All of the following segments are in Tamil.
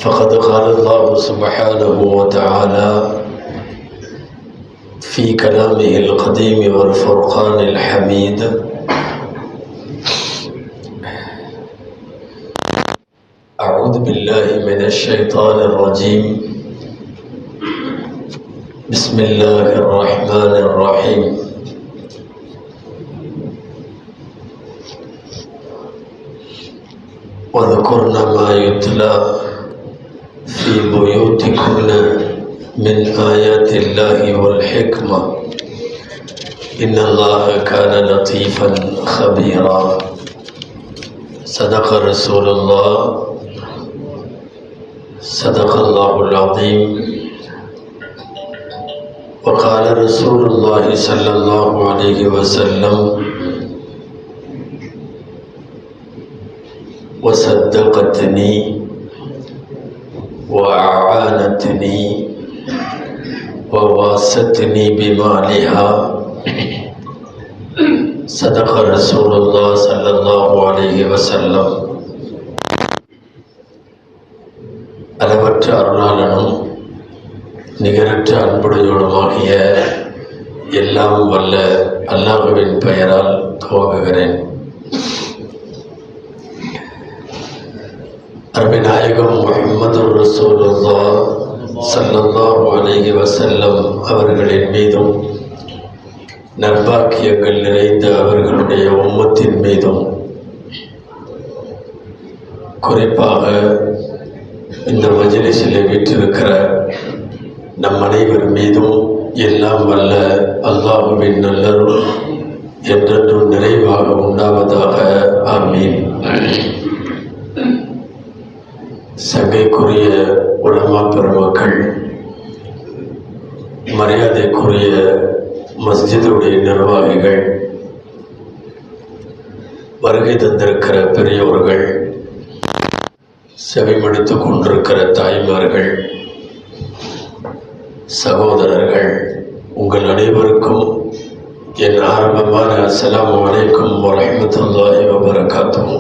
فقد قال الله سبحانه وتعالى في كلامه القديم والفرقان الحميد: أعوذ بالله من الشيطان الرجيم. بسم الله الرحمن الرحيم. واذكرن ما يتلى في بيوتكن من آيات الله والحكمة إن الله كان لطيفا خبيرا. صدق رسول الله، صدق الله العظيم. وقال رسول الله صلى الله عليه وسلم: وصدقتني وأعانتني وواستني بمالها. صدق رسول الله صلى الله عليه وسلم. அளவற்ற அருளாளனும் நிகரற்ற அன்புடையோனுமாகிய எல்லாம் வல்ல அல்லாஹ்வின் பெயரால் துவங்குகிறேன். அருமைநாயகம் முஹம்மது ரசூலுல்லாஹ் ஸல்லல்லாஹு அலைஹி வஸல்லம் அவர்களின் மீதும் நற்பாக்கியங்கள் நிறைந்த அவர்களுடைய உம்மத்தின் மீதும், குறிப்பாக இந்த மஜ்லிஸிலே வீற்றிருக்கிற நம் அனைவர் மீதும் எல்லாம் வல்ல அல்லாஹ்வின் நல்லருள் என்றென்றும் நிறைவாக உண்டாவதாக. ஆமீன். சங்கைக்குரிய உலமா பெருமக்கள், மரியாதைக்குரிய மஸ்ஜிதுடைய நிர்வாகிகள், வருகை தந்திருக்கிற பெரியோர்கள், செவிமடுத்துக் கொண்டிருக்கிற தாய்மார்கள், சகோதரர்கள், உங்கள் அனைவருக்கும் என் ஆரம்பமான அஸ்ஸலாமு அலைக்கும் வரஹ்மத்துல்லாஹி வபரகாத்துஹு.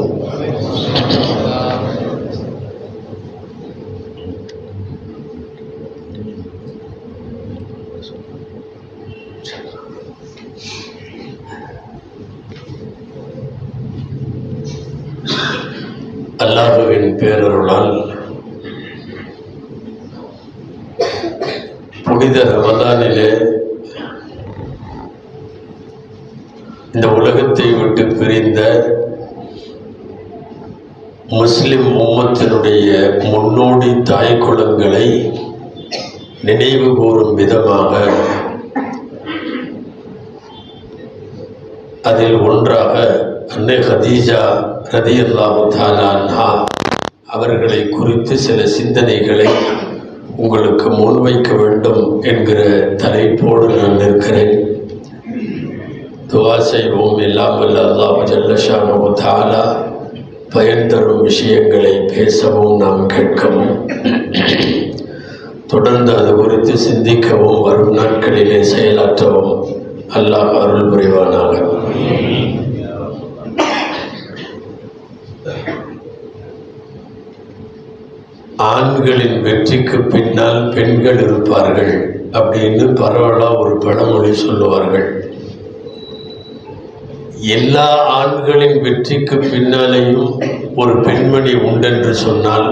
அல்லாஹ்வின் பேரருளால் புனித ரமலானிலே இந்த உலகத்தை விட்டு பிரிந்த முஸ்லிம் உம்மத்தினுடைய முன்னோடி தாய் குலங்களை நினைவு கூறும் விதமாக அதில் ஒன்றாக அன்னை ஹதீஜா ரலியல்லாஹு தஆலா அன்ஹா அவர்களை குறித்து சில சிந்தனைகளை உங்களுக்கு முன்வைக்க வேண்டும் என்கிற தலைப்போடு நான் நிற்கிறேன். துஆ செய்வோம். எல்லாம் வல்ல அல்லாஹ் ஜல்ல ஷானஹு தஆலா பயன் தரும் விஷயங்களை பேசவும் நாம் கேட்கவும், தொடர்ந்து அது குறித்து சிந்திக்கவும், வரும் நாட்களிலே செயலாற்றவும் அல்லாஹ் அருள் புரிவானாக. ஆண்களின் வெற்றிக்கு பின்னால் பெண்கள் இருப்பார்கள் அப்படின்னு பரவலா ஒரு பழமொழி சொல்லுவார்கள். எல்லா ஆண்களின் வெற்றிக்கு பின்னாலேயும் ஒரு பெண்மணி உண்டென்று சொன்னால்,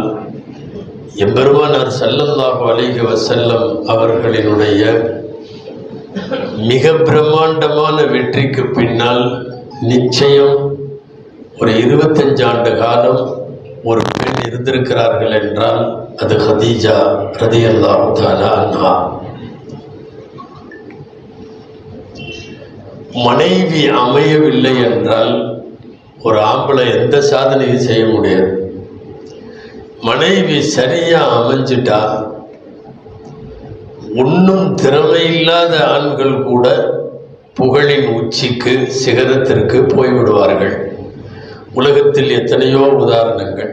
எம்பெருமானார் ஸல்லல்லாஹு அலைஹி வஸல்லம் அவர்களினுடைய மிக பிரம்மாண்டமான வெற்றிக்கு பின்னால் நிச்சயம் ஒரு 25 ஆண்டு காலம் ஒரு பெண் இருந்திருக்கிறார்கள் என்றால் அது ஹதீஜா ரலியல்லாஹு தஆலா அன்ஹா. மனைவி அமையவில்லை என்றால் ஒரு ஆம்பளை எந்த சாதனையும் செய்ய முடியாது. மனைவி சரியா அமைஞ்சிட்டா ஒன்றும் திறமையில்லாத ஆண்கள் கூட புகழின் உச்சிக்கு, சிகரத்திற்கு போய்விடுவார்கள். உலகத்தில் எத்தனையோ உதாரணங்கள்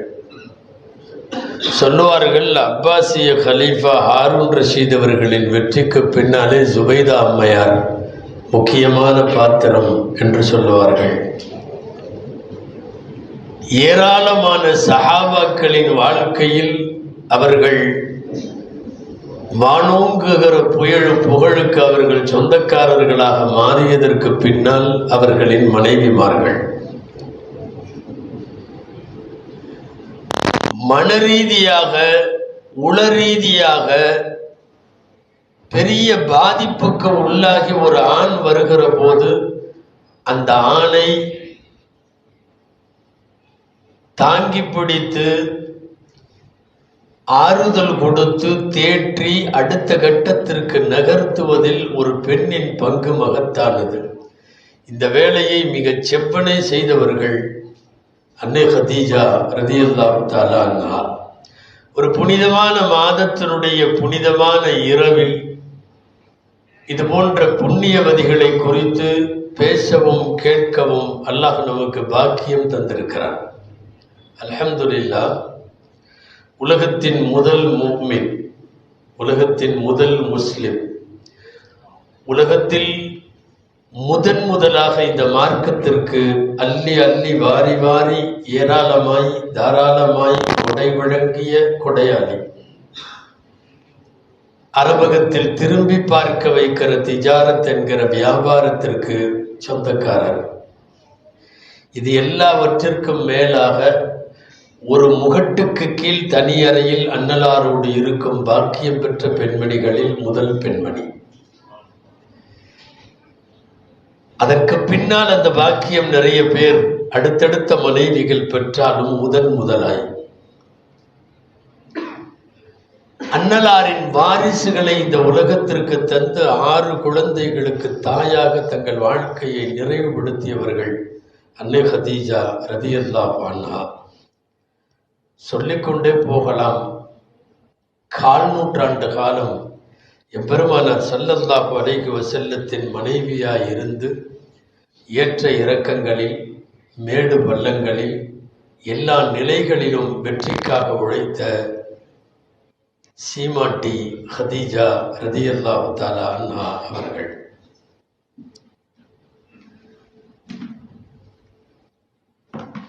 சொல்லுவார்கள். அப்பாசிய கலீஃபா ஹாரூன் ரஷீத் அவர்களின் வெற்றிக்கு பின்னாலே ஜுபைதா அம்மையார் முக்கியமான பாத்திரம் என்று சொல்லுவார்கள். ஏராளமான சஹாபாக்களின் வாழ்க்கையில் அவர்கள் வானோங்குகிற புகழுக்கு அவர்கள் சொந்தக்காரர்களாக மாறியதற்கு பின்னால் அவர்களின் மனைவிமார்கள் மனரீதியாக உளரீதியாக பெரிய பாதிப்புக்கு உள்ளாகி ஒரு ஆண் வருகிற போது அந்த ஆணை தாங்கி பிடித்து ஆறுதல் கொடுத்து தேற்றி அடுத்த கட்டத்திற்கு நகர்த்துவதில் ஒரு பெண்ணின் பங்கு மகத்தானது. இந்த வேலையை மிகச் செவ்வனே செய்தவர்கள் அன்னை கதீஜா ரலியல்லாஹு தஆலா அன்ஹா. ஒரு புனிதமான மாதத்தினுடைய புனிதமான இரவில் இது போன்ற புண்ணியவதிகளை குறித்து பேசவும் கேட்கவும் அல்லாஹ் நமக்கு பாக்கியம் தந்திருக்கிறான். அல்ஹம்துலில்லாஹ். உலகத்தின் முதல் முஃமின், உலகத்தின் முதல் முஸ்லிம், உலகத்தில் முதலாக இந்த மார்க்கத்திற்கு அள்ளி அள்ளி வாரி வாரி ஏராளமாய் தாராளமாய் கொடை வழங்கிய கொடையாளி, அரபகத்தில் திரும்பி பார்க்க வைக்கிற திஜாரத் என்கிற வியாபாரத்திற்கு சொந்தக்காரர். இது எல்லாவற்றிற்கும் மேலாக ஒரு முகட்டுக்கு கீழ் தனி அறையில் அன்னலாரோடு இருக்கும் பாக்கியம் பெற்ற பெண்மணிகளில் முதல் பெண்மணி. அதற்கு பின்னால் அந்த பாக்கியம் நிறைய பேர் அடுத்தடுத்த மனைவிகள் பெற்றாலும் முதலாய் அன்னலாரின் வாரிசுகளை இந்த உலகத்திற்கு தந்து 6 குழந்தைகளுக்கு தாயாக தங்கள் வாழ்க்கையை நிறைவுபடுத்தியவர்கள் அன்னை கதீஜா ரலியல்லாஹு அன்ஹா. சொல்லிக்கொண்டே போகலாம். 1/4 நூற்றாண்டு காலம் எம்பெருமானார் ஸல்லல்லாஹு அலைஹி வஸல்லத்தின் மனைவியாய் இருந்து ஏற்ற இறக்கங்களில் மேடு பள்ளங்களில் எல்லா நிலைகளிலும் வெற்றிக்காக உழைத்த சீமாட்டி கதீஜா ரலியல்லாஹு தஆலா அன்ஹா அவர்கள்.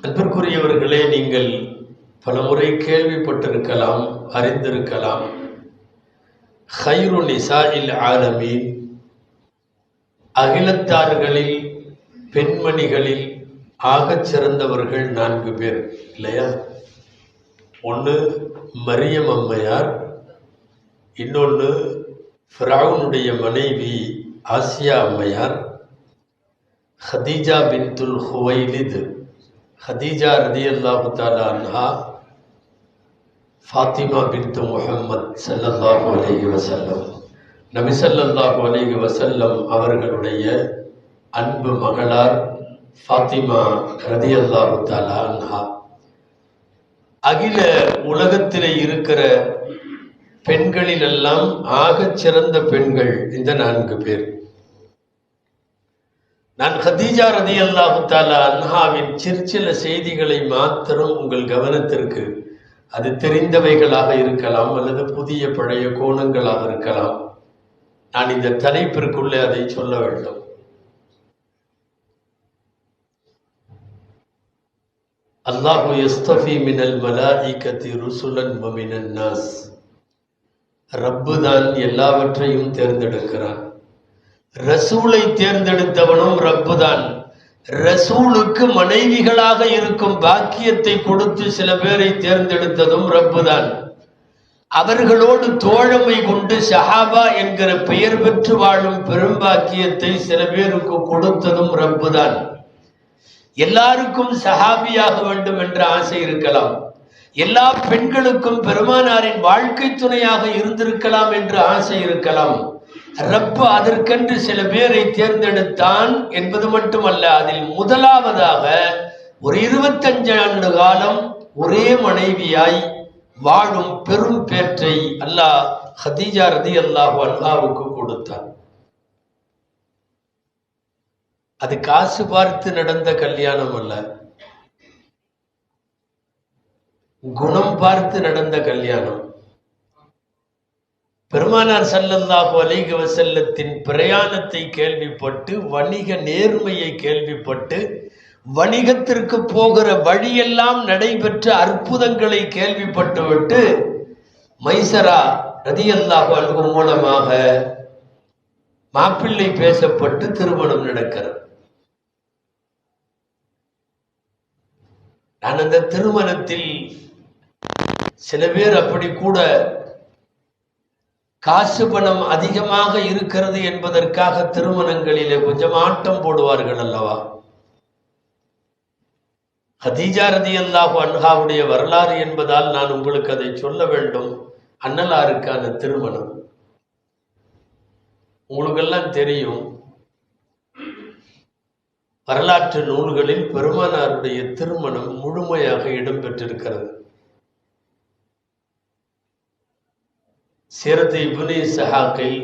அன்பிற்குரியவர்களே, நீங்கள் பலமுறை கேள்விப்பட்டிருக்கலாம், அறிந்திருக்கலாம். ஹைரு நிசாஇல் ஆலமீன், அகிலத்தார்களில் பெண்மணிகளில் ஆகச் சிறந்தவர்கள் 4 பேர் இல்லையா? ஒன்று மரியம் அம்மையார், இன்னொன்று ஃபிரௌனுடைய மனைவி ஆசியா அம்மையார், ஹதீஜா பின்துல் ஹுவைலித், ஹதீஜா ரலியல்லாஹு தஆலா அன்ஹா, ஃபாத்திமா பின்து முஹம்மத் ஸல்லல்லாஹு அலைஹி வஸல்லம். நபி ஸல்லல்லாஹு அலைஹி வஸல்லம் அவர்களுடைய அன்பு மகளார் ஃபாத்திமா ரலியல்லாஹு தஆலா அன்ஹா. அகில உலகத்திலே இருக்கிற பெண்களிலெல்லாம் ஆகச் சிறந்த பெண்கள் இந்த 4 பேர். நான் கதீஜா ரலியல்லாஹு தஆலா அன்ஹாவின் சிற்சில செய்திகளை மாத்திரம் உங்கள் கவனத்திற்கு, அது தெரிந்தவைகளாக இருக்கலாம் அல்லது புதிய பழைய கோணங்களாக இருக்கலாம், நான் இந்த தலைப்பிற்குள்ளே அதை சொல்ல வேண்டும். அல்லாஹு யஸ்தஃபி மினல் மலாயிகத்தி ருசுலன் வ மினன் நாஸ். ரப்பு தான் எல்லாவற்றையும் தேர்ந்தெடுக்கிறான். ரசூலை தேர்ந்தெடுத்தவனும் ரப்பு தான். ரசூலுக்கு மனைவிகளாக இருக்கும் பாக்கியத்தை கொடுத்து சில பேரை தேர்ந்தெடுத்ததும் ரப்பு தான். அவர்களோடு தோழமை கொண்டு ஸஹாபா என்கிற பெயர் பெற்று வாழும் பெரும்பாக்கியத்தை சில பேருக்கு கொடுத்ததும் ரப்பு தான். எல்லாருக்கும் சஹாபியாக வேண்டும் என்ற ஆசை இருக்கலாம், எல்லா பெண்களுக்கும் பெருமானாரின் வாழ்க்கை துணையாக இருந்திருக்கலாம் என்று ஆசை இருக்கலாம். ரப்பு அதற்கென்று சில பேரை தேர்ந்தெடுத்தான் என்பது மட்டுமல்ல, அதில் முதலாவதாக ஒரு 25 ஆண்டு காலம் ஒரே மனைவியாய் வாழும் பெரும் பேற்றை அல்லாஹ் கதீஜா ரலியல்லாஹு அன்ஹாவுக்கு கொடுத்தான். அது காசு பார்த்து நடந்த கல்யாணம் அல்ல, குணம் பார்த்து நடந்த கல்யாணம். பெருமானார் ஸல்லல்லாஹு அலைஹி வஸல்லத்தின் பிரயாணத்தை கேள்விப்பட்டு, வணிக நேர்மையை கேள்விப்பட்டு, வணிகத்திற்கு போகிற வழியெல்லாம் நடைபெற்ற அற்புதங்களை கேள்விப்பட்டுவிட்டு மைசரா ரலியல்லாஹு அன்ஹு மூலமாக மாப்பிள்ளை பேசப்பட்டு திருமணம் நடக்கிறது. நான் அந்த திருமணத்தில் சில பேர் அப்படி கூட காசு பணம் அதிகமாக இருக்கிறது என்பதற்காக திருமணங்களிலே கொஞ்சம் ஆட்டம் போடுவார்கள் அல்லவா. ஹதீஜா ரலியல்லாஹு அன்ஹாவுடைய வரலாறு என்பதால் நான் உங்களுக்கு அதை சொல்ல வேண்டும். அன்னலாருக்கான திருமணம் உங்களுக்கெல்லாம் தெரியும். வரலாற்று நூல்களில் பெருமானாருடைய திருமணம் முழுமையாக இடம்பெற்றிருக்கிறது. சீரத் இப்னு இஸ்ஹாக்கில்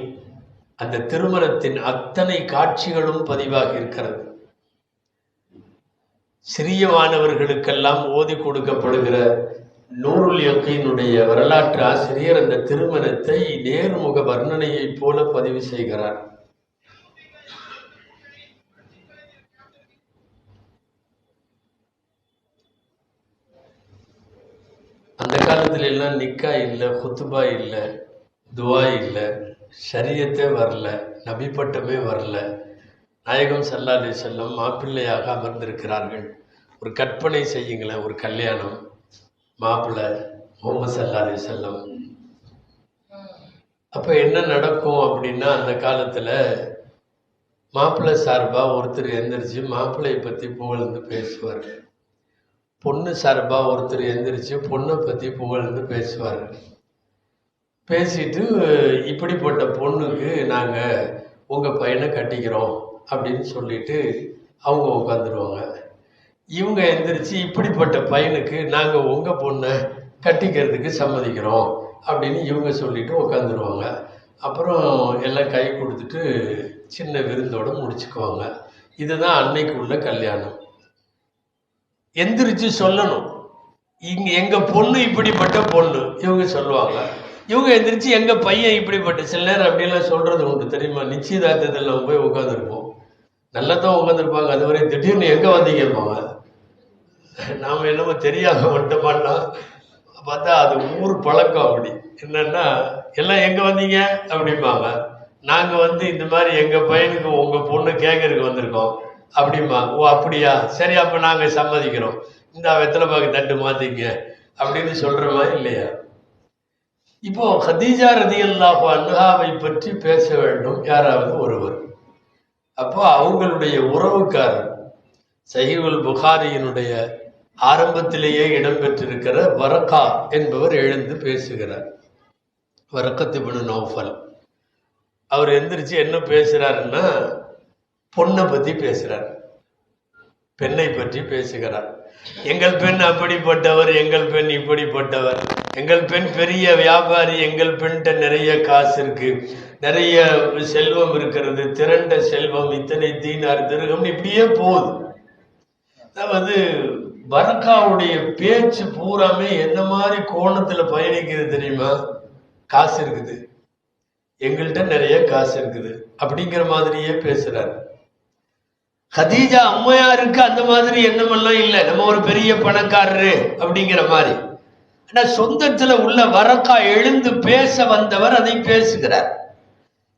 அந்த திருமணத்தின் அத்தனை காட்சிகளும் பதிவாகி இருக்கிறது. சிறிய மாணவர்களுக்கெல்லாம் ஓதி கொடுக்கப்படுகிற நூருல் யகீனுடைய வரலாற்று ஆசிரியர் அந்த திருமணத்தை நேர்முக வர்ணனையைப் போல பதிவு செய்கிறார். அந்த காலத்துல எல்லாம் நிக்கா இல்லை, குத்துபா இல்லை, துவா இல்லை, ஷரியத்தே வரல, நபி பட்டமே வரல. நாயகம் ஸல்லல்லாஹு அலைஹி வஸல்லம் மாப்பிள்ளையாக அமர்ந்திருக்கிறார்கள். ஒரு கற்பனை செய்யுங்களேன், ஒரு கல்யாணம், மாப்பிள்ளை முஹம்மது ஸல்லல்லாஹு அலைஹி வஸல்லம். அப்போ என்ன நடக்கும் அப்படின்னா, அந்த காலத்தில் மாப்பிள்ளை சார்பாக ஒருத்தர் எந்திரிச்சு மாப்பிள்ளையை பற்றி புகழ்ந்து பேசுவார். பொண்ணு சார்பாக ஒருத்தர் எந்திரிச்சு பொண்ணை பற்றி புகழ்ந்து பேசுவார். பேசிட்டு இப்படிப்பட்ட பொண்ணுக்கு நாங்கள் உங்கள் பையனை கட்டிக்கிறோம் அப்படின்னு சொல்லிட்டு அவங்க உட்காந்துருவாங்க. இவங்க எந்திரிச்சு இப்படிப்பட்ட பையனுக்கு நாங்கள் உங்கள் பொண்ணை கட்டிக்கிறதுக்கு சம்மதிக்கிறோம் அப்படின்னு இவங்க சொல்லிட்டு உட்காந்துருவாங்க. அப்புறம் எல்லாம் கை கொடுத்துட்டு சின்ன விருந்தோடு முடிச்சுக்குவாங்க. இதுதான் அன்னைக்கு உள்ள கல்யாணம். எந்திரிச்சு சொல்லணும், இங்கே எங்கள் பொண்ணு இப்படிப்பட்ட பொண்ணு இவங்க சொல்லுவாங்க. இவங்க எந்திரிச்சு எங்கள் பையன் இப்படிப்பட்ட, சில நேரம் அப்படியெல்லாம் சொல்கிறது உண்டு தெரியுமா. நிச்சயதார்த்தத்தில் நம்ம போய் உட்காந்துருப்போம், நல்லா தான் உட்காந்துருப்பாங்க. அது வரை திடீர்னு எங்கே வந்தீங்கம்பாங்க. நாம் என்னமோ தெரியாம வந்துட்டோமான்னா பார்த்தா அது ஊர் பழக்கம். அப்படி என்னன்னா எல்லாம் எங்கே வந்தீங்க அப்படிம்பாங்க. நாங்கள் இந்த மாதிரி எங்கள் பையனுக்கு உங்கள் பொண்ணு கேட்கறதுக்கு வந்திருக்கோம் அப்படிம்பாங்க. ஓ அப்படியா, சரி அப்போ நாங்கள் சம்மதிக்கிறோம், இந்த வெத்தலை பாக்கு தட்டு மாற்றிங்க அப்படின்னு சொல்கிற மாதிரி இல்லையா. இப்போ ஹதீஜா ரலியல்லாஹு அன்ஹாவை பற்றி பேச வேண்டும் யாராவது ஒருவர். அப்போ அவங்களுடைய உறவுக்காரர் சஹீஹுல் புகாரியினுடைய ஆரம்பத்திலேயே இடம்பெற்றிருக்கிற வரக்கா என்பவர் எழுந்து பேசுகிறார். வரக்கத் இப்னு நௌஃபல் அவர் எந்திரிச்சு என்ன பேசுறாருன்னா, பொண்ணை பற்றி பேசுறார், பெண்ணை பற்றி பேசுகிறார். எங்கள் பெண் அப்படிப்பட்டவர், எங்கள் பெண் இப்படிப்பட்டவர், எங்கள் பெண் பெரிய வியாபாரி, எங்கள் பெண்கிட்ட நிறைய காசு இருக்கு, நிறைய செல்வம் இருக்கிறது, திரண்ட செல்வம், இத்தனை தீனார் திருகம், இப்படியே போகுது. அதாவது பரக்காவுடைய பேச்சு பூராமே என்ன மாதிரி கோணத்துல பயணிக்குது தெரியுமா. காசு இருக்குது, எங்கள்கிட்ட நிறைய காசு இருக்குது அப்படிங்கிற மாதிரியே பேசுறாரு. ஹதீஜா அம்மையாருக்கு அந்த மாதிரி எண்ணமெல்லாம் இல்லை, நம்ம ஒரு பெரிய பணக்காரரு அப்படிங்கிற மாதிரி. ஆனா சொந்தத்துல உள்ள வரக்கா எழுந்து பேச வந்தவர் அதை பேசுகிறார்.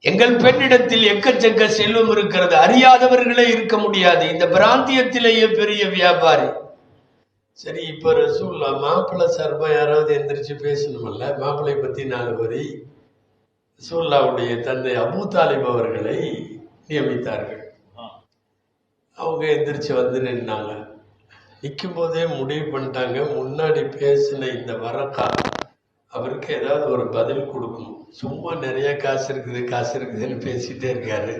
எங்கள் பெண்ணிடத்தில் எக்கச்சக்க செல்வம் இருக்கிறது, அறியாதவர்களே இருக்க முடியாது, இந்த பிராந்தியத்திலேயே பெரிய வியாபாரி. சரி, இப்ப ரசூல்லா மாப்பிள்ளை சார்பா யாராவது எந்திரிச்சு பேசணுமல்ல, மாப்பிள்ளை பத்தி 4 வரி. ரசூல்லாவுடைய தந்தை அபூ தாலிப் அவர்களை நியமித்தார்கள். அவங்க எந்திரிச்சு நின்னாங்க. நிற்கும் போதே முடிவு பண்ணிட்டாங்க, முன்னாடி பேசின இந்த வரக்கா அவருக்கு ஏதாவது ஒரு பதில் கொடுக்கணும். சும்மா நிறைய காசு இருக்குதுன்னு பேசிட்டே இருக்காரு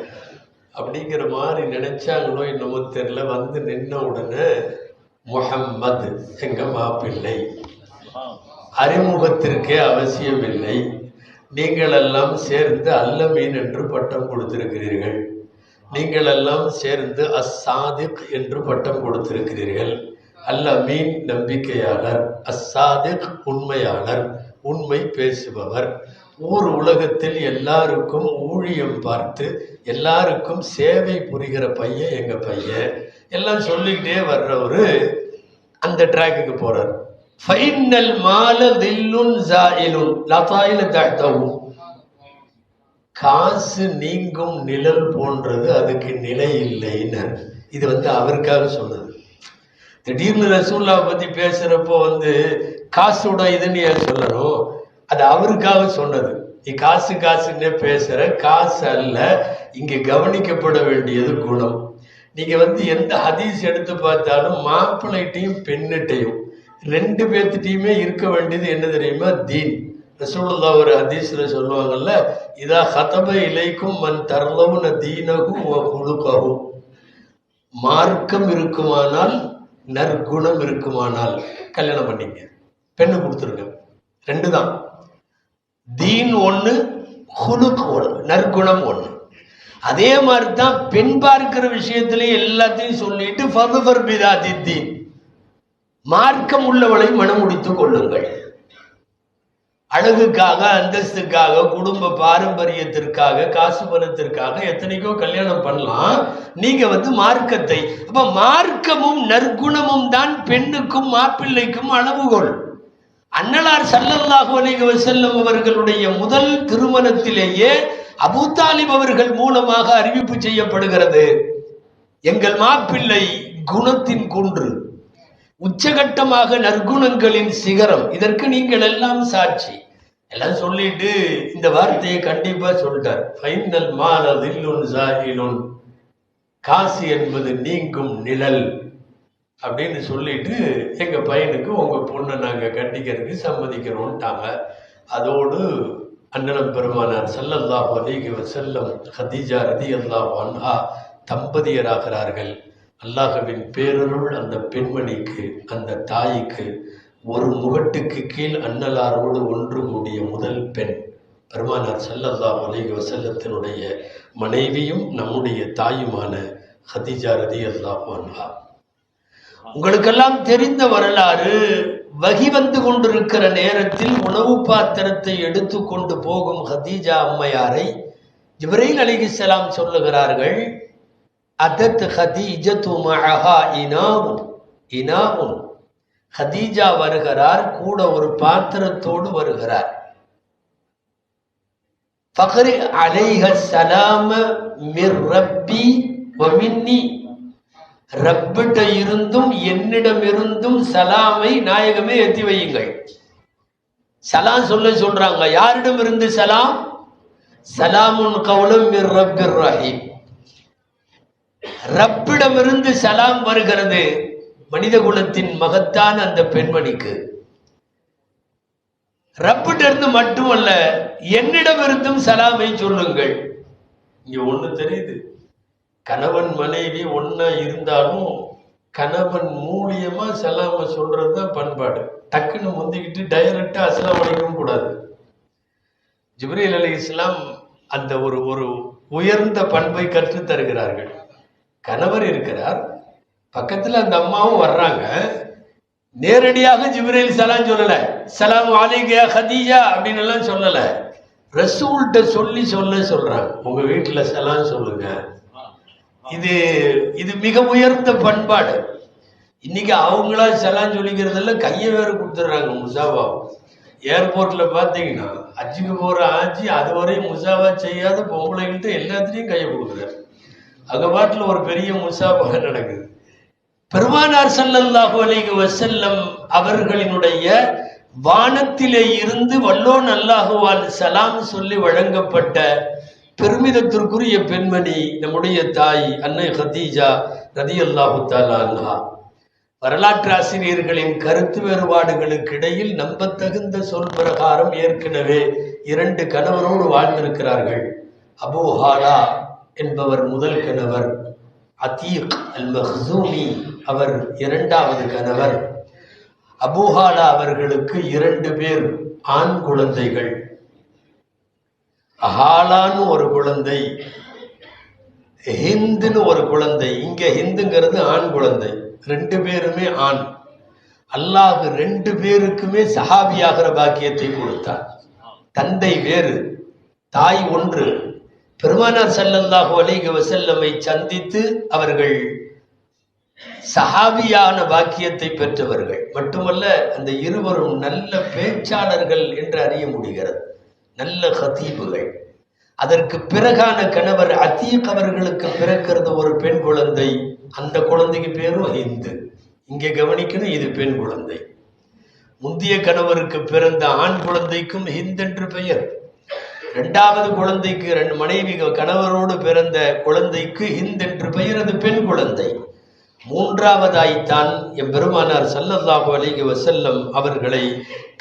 அப்படிங்கிற மாதிரி நினைச்சாங்களோ என்னமோ தெரியல. நின்ன உடனே முஹம்மது எங்க மாப்பிள்ளை, அறிமுகத்திற்கே அவசியம் இல்லை, நீங்கள் எல்லாம் சேர்ந்து அல்லமீன் என்று பட்டம் கொடுத்திருக்கிறீர்கள், நீங்கள் எல்லாம் சேர்ந்து அஸ்ஸாதிக் என்று பட்டம் கொடுத்திருக்கிறீர்கள். அல்லமீன் நம்பிக்கையாளர், அஸ்ஸாதிக் உண்மையாளர், உண்மை பேசுபவர், ஊர் உலகத்தில் எல்லாருக்கும் ஊழியம் பார்த்து எல்லாருக்கும் சேவை புரிகிற பையன் எங்க பையன், எல்லாம் சொல்லிக்கிட்டே வர்றவரு அந்த ட்ராக்குக்கு போறார். ஃபைனல் மால தில்லுன் ஜாயிலுன் லா தாயில தஹ்தஹு. காசு நீங்கும் நிழல் போன்றது, அதுக்கு நிலை இல்லைன்னு. இது அவருக்காக சொன்னது. திடீர்னு ரசூலுல்லாஹ் பத்தி பேசுறப்போ காசோட இதுன்னு ஏன் சொல்லணும்? அது அவருக்காக சொன்னது. நீ காசு காசுன்னே பேசுற, காசு அல்ல இங்க கவனிக்கப்பட வேண்டியது குணம். நீங்க எந்த ஹதீஸ் எடுத்து பார்த்தாலும் மாப்பிள்ளைட்டையும் பெண்ணிட்டையும் ரெண்டு பேர்த்திட்டையுமே இருக்க வேண்டியது என்ன தெரியுமா? தீன். ரசூலுல்லாஹ் ஒரு ஹதீஸ்ல சொல்லுவாங்கல்ல, இதா ஹதப இலைக்கும் மன் தர்லவுன தீனஹு வ குலுகஹு. மார்க்கம் இருக்குமானால், நற்குணம் இருக்குமானால் கல்யாணம் பண்ணிங்க, பெண்ணு கொடுத்துருங்க. ரெண்டு தான். தீன் ஒண்ணு, குலுக் ஒண்ணு, நற்குணம் ஒண்ணு. அதே மாதிரி தான் பெண் பார்க்கிற விஷயத்திலேயே எல்லாத்தையும் சொல்லிட்டு ஃபதுஃபர் பிதாத்தி தீன், மார்க்கம் உள்ளவளை மனம் முடித்துக் கொள்ளுங்கள். அழகுக்காக, அந்தஸ்துக்காக, குடும்ப பாரம்பரியத்திற்காக, காசு பணத்திற்காக எத்தனைக்கோ கல்யாணம் பண்ணலாம். நீங்க மார்க்கத்தை, அப்ப மார்க்கமும் நற்குணமும் தான் பெண்ணுக்கும் மாப்பிள்ளைக்கும் அளவுகோல். அன்னலார் ஸல்லல்லாஹு அலைஹி வஸல்லம் அவர்களுடைய முதல் திருமணத்திலேயே அபூ தாலிப் அவர்கள் மூலமாக அறிவிப்பு செய்யப்படுகிறது, எங்கள் மாப்பிள்ளை குணத்தின் குன்று, உச்சகட்டமாக நற்குணங்களின் சிகரம், இதற்கு நீங்கள் எல்லாம் சாட்சி. எல்லாம் சொல்லிட்டு இந்த வார்த்தையை கண்டிப்பா சொல்லிட்டார். ஃபைனல் மால தில்லுன் ஜாயிலுன், காசு என்பது நீங்கும் நிழல் அப்படின்னு சொல்லிட்டு எங்க பையனுக்கு உங்க பொண்ணை நாங்க கட்டிக்கிறதுக்கு சம்மதிக்கிறோம்ட்டாங்க. அதோடு அண்ணலம் பெருமானார் ஸல்லல்லாஹு அலைஹி வஸல்லம் ஹதீஜா ரலியல்லாஹு அன்ஹா தம்பதியராகிறார்கள். அல்லாஹ்வின் பேரருள் அந்த பெண்மணிக்கு, அந்த தாய்க்கு, ஒரு முகட்டுக்கு கீழ் அன்னலாரோடு ஒன்று கூடிய முதல் பெண் பெருமானார் ஸல்லல்லாஹு அலைஹி வஸல்லத்தினுடைய மனைவியும் நம்முடைய தாயுமான ஹதீஜா ரலியல்லாஹு அன்ஹா. உங்களுக்கெல்லாம் தெரிந்த வரலாறு, வகி கொண்டிருக்கிற நேரத்தில் உணவு பாத்திரத்தை எடுத்துக்கொண்டு போகும் ஹதீஜா அம்மையாரை ஜிப்ரீல் அலைஹிஸ்ஸலாம் சொல்லுகிறார்கள், அதத் ஹதீஜத்து மஅஹா இனாஉன். ஹதீஜா வருகிறார், கூட ஒரு பாத்திரத்தோடு வருகிறார். ஃபக்ரி அலைஹ ஸலாம மிர் ரப்பி வ மின்னி, ரப்பிட்ட இருந்தும் என்னிடம் இருந்தும் சலாமை நாயகமே ஏற்றி வையுங்கள். சலாம் சொல்றாங்க. யாரிடம் இருந்து சலாம்? சலாமுன் கௌலம் மிர் ரப்பிர் ரஹீம். ரப்பிடம் இருந்து சலாம் வருகிறது மனித குலத்தின் மகத்தான அந்த பெண்மணிக்கு. ரப்பிட்ட இருந்து மட்டுமல்ல, என்னிடம் இருந்தும் சலாமை சொல்லுங்கள். இங்க ஒண்ணு தெரியுது, கணவன் மனைவி ஒன்னா இருந்தாலும் கணவன் மூலியமா சலாம சொல்றதுதான் பண்பாடு. டக்குன்னு முந்திக்கிட்டு டைரக்டா அஸ்ஸலாமு அலைக்கும் கூடாது. ஜிப்ரீல் அலைஹிஸ்ஸலாம் அந்த ஒரு உயர்ந்த பண்பை கற்று தருகிறார்கள். கணவர் இருக்கிறார், பக்கத்துல அந்த அம்மாவும் வர்றாங்க. நேரடியாக ஜிப்ரீல் சலாம் சொல்லல, சலாம் அலைக்க யா ஹதீஜா அப்படின்னு எல்லாம் சொல்லல. ரசூல்கிட்ட சொல்றாங்க, உங்க வீட்டுல சலாம் சொல்லுங்க. இது மிக உயர்ந்த பண்பாடு. இன்னைக்கு அவங்களா சலாம் சொல்லிக்கிறதுல கையை வேற கொடுத்துடுறாங்க முசாவா. ஏர்போர்ட்ல பாத்தீங்கன்னா ஹஜ்ஜுக்கு போற ஆட்சி அதுவரையும் முசாவா செய்யாத பொம்பளைகிட்ட எல்லாத்துலயும் கையை கொடுக்குறாரு. அங்க பாட்டுல ஒரு பெரிய முசாவா நடக்குது. பெருமானார் ஸல்லல்லாஹு அலைஹி வஸல்லம் அவர்களினுடைய வானத்திலே இருந்து வல்லோன் அல்லாஹுவால் சலாம் சொல்லி வழங்கப்பட்ட பெருமிதத்திற்குரிய பெண்மணி நம்முடைய தாய் அன்னை ஹதீஜா ரலியல்லாஹு தஆலா அன்ஹா. வரலாற்று ஆசிரியர்களின் கருத்து வேறுபாடுகளுக்கு இடையில் நம்பத்தகுந்த சொல் பிரகாரம் ஏற்கனவே 2 கணவரோடு வாழ்ந்திருக்கிறார்கள். அபூ ஹாலா என்பவர் முதல் கணவர், அதீக் அல் மக்ஸூமி அவர் 2வது கணவர். அபூ ஹாலா அவர்களுக்கு 2 பேர் ஆண் குழந்தைகள். ஹாலான்னு ஒரு குழந்தை, ஹிந்துன்னு ஒரு குழந்தை. இங்க ஹிந்துங்கிறது ஆண் குழந்தை, 2 பேருமே ஆண். அல்லாஹ் 2 பேருக்குமே சஹாபியாகிற பாக்கியத்தை கொடுத்தார். தந்தை வேறு, தாய் ஒன்று. பெருமானார் ஸல்லல்லாஹு அலைஹி வஸல்லமை சந்தித்து அவர்கள் சஹாபியான பாக்கியத்தை பெற்றவர்கள் மட்டுமல்ல, அந்த இருவரும் நல்ல பேச்சாளர்கள் என்று அறிய முடிகிறது, நல்ல ஹதீபுகள். அதற்கு பிறகான கணவர் அத்தீக் அவர்களுக்கு பிறக்கிறது ஒரு பெண் குழந்தை. அந்த குழந்தைக்கு பேரும் ஹிந்து. இங்கே கவனிக்கணும், இது பெண் குழந்தை. முந்தைய கணவருக்கு பிறந்த ஆண் குழந்தைக்கும் ஹிந்த் என்று பெயர். இரண்டாவது குழந்தைக்கு ரெண்டு மனைவி கணவரோடு பிறந்த குழந்தைக்கு ஹிந்த் என்று பெயர், அது பெண் குழந்தை. மூன்றாவதாய்த்தான் எம்பெருமானார் ஸல்லல்லாஹு அலைஹி வஸல்லம் அவர்களை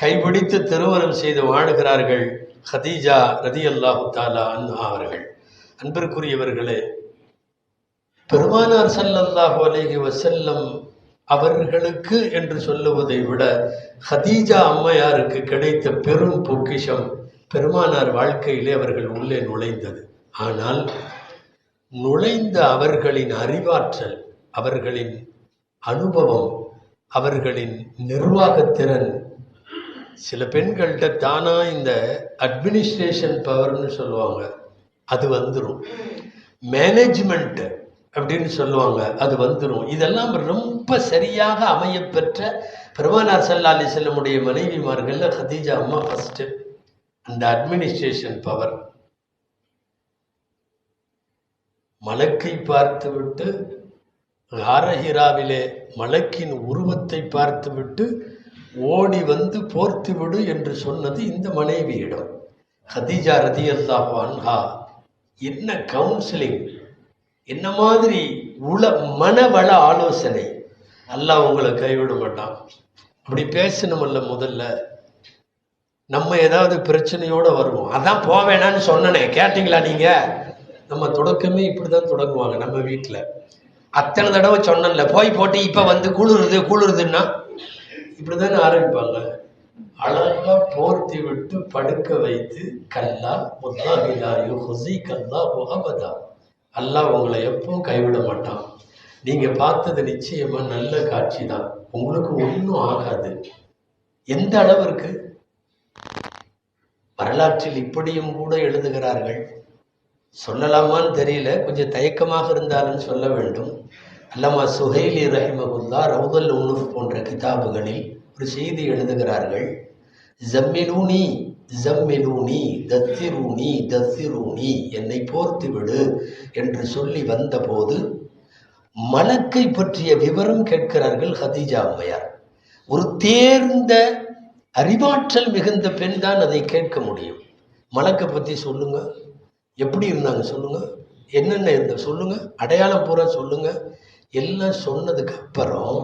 கைபிடித்து திருமணம் செய்து வாழுகிறார்கள் ஹதீஜா ரலியல்லாஹு தஆலா அன்ஹா அவர்கள். அன்பிற்குரியவர்களே, பெருமானார் ஸல்லல்லாஹு அலைஹி வஸல்லம் அவர்களுக்கு என்று சொல்லுவதை விட ஹதீஜா அம்மையாருக்கு கிடைத்த பெரும் பொக்கிஷம் பெருமானார் வாழ்க்கையிலே அவர்கள் உள்ளே நுழைந்தது. ஆனால் நுழைந்த அவர்களின் அறிவாற்றல், அவர்களின் அனுபவம், அவர்களின் நிர்வாகத்திறன், சில பெண்கள்கிட்ட தானா இந்த அட்மினிஸ்ட்ரேஷன் பவர்னு சொல்லுவாங்க, அது வந்துடும். மேனேஜ்மெண்ட் அப்படின்னு சொல்லுவாங்க, அது வந்துடும். இதெல்லாம் ரொம்ப சரியாக அமையப்பெற்ற பெருமானார் ஸல்லல்லாஹு அலைஹி வஸல்லமுடைய மனைவிமார்கள் ஹதீஜா அம்மா ஃபர்ஸ்ட். அந்த அட்மினிஸ்ட்ரேஷன் பவர். மலக்கை பார்த்துவிட்டு ஹாரஹிராவிலே மலக்கின் உருவத்தை பார்த்துவிட்டு ஓடி வந்து போர்த்து விடு என்று சொன்னது இந்த மனைவியிடம். ஹதீஜா ரலியல்லாஹு அன்ஹா என்ன கவுன்சிலிங், என்ன மாதிரி மனவள ஆலோசனை. அல்லாஹ் உங்களை கைவிட மாட்டான். அப்படி பேசணுமல்ல. முதல்ல நம்ம ஏதாவது பிரச்சனையோடு வருவோம், அதான் போவேணான்னு சொன்னனே, கேட்டிங்களா நீங்க? நம்ம தொடக்கமே இப்படிதான் தொடங்குவாங்க. நம்ம வீட்டில் அத்தனை தடவை சொன்னல, போய் போட்டு இப்போ வந்து குளிருதுன்னா இப்படிதானே ஆரம்பிப்பாங்க. அழகா போர்த்தி விட்டு படுக்க வைத்து, கல்லா முல்லாஹிலாயு ஹுசி கல்லா முகமதா, அல்லாஹ் உங்களை எப்பவும் கைவிட மாட்டான். நீங்க பார்த்தது நிச்சயமா நல்ல காட்சி தான், உங்களுக்கு ஒன்றும் ஆகாது. எந்த அளவிற்கு வரலாற்றில் இப்படியும் கூட எழுதுகிறார்கள். சொல்லலாமான்னு தெரியல, கொஞ்சம் தயக்கமாக இருந்தாலும் சொல்ல வேண்டும். அல்லமா சுஹைலி ரஹிமகுல்லா ரவுதல் உன்னுஃப் போன்ற கிதாபுகளில் ஒரு செய்தி எழுதுகிறார்கள். ஜம்மிலூனி ஜம்மிலூனி தத்திரூனி தத்திரூனி, என்னை போர்த்து விடு என்று சொல்லி வந்தபோது மலக்கை பற்றிய விவரம் கேட்கிறார்கள் ஹதீஜா அம்மையார். ஒரு தேர்ந்த அறிவாற்றல் மிகுந்த பெண் தான் அதை கேட்க முடியும். மலக்கை பற்றி சொல்லுங்க, எப்படி இருந்தாங்க சொல்லுங்க, என்னென்ன இருந்த சொல்லுங்க, அடையாளம் பூரா சொல்லுங்க. எல்லாம் சொன்னதுக்கு அப்புறம்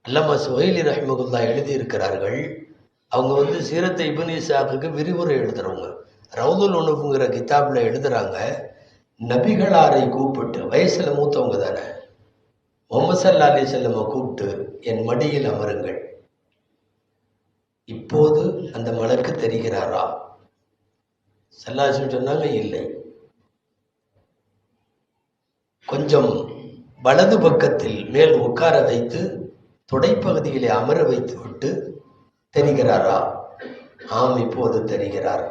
அல்லமா சுஹைலி ரஹிமகுல்லா எழுதியிருக்கிறார்கள். அவங்க சீரத்தை இப்னு இசாக்குக்கு விரிவுரை எழுதுறவங்க. ரவுதுல் உனுஃப்ங்கிற கிதாப்ல எழுதுறாங்க, நபிகளாரை கூப்பிட்டு, வயசுல மூத்தவங்க தானே, முஹம்மது ஸல்லல்லாஹு அலைஹி வஸல்லம் கூப்பிட்டு என் மடியில் அமருங்கள், இப்போது அந்த மலக்கு தெரிகிறாரா? ஸல்லல்லாஹு அலைஹி வஸல்லம் சொன்னாங்க, இல்லை. கொஞ்சம் வலது பக்கத்தில் மேல் உட்கார வைத்து தொடைப்பகுதியிலே அமர வைத்து விட்டு, தெரிகிறாரா? ஆம், இப்போது தெரிகிறார்.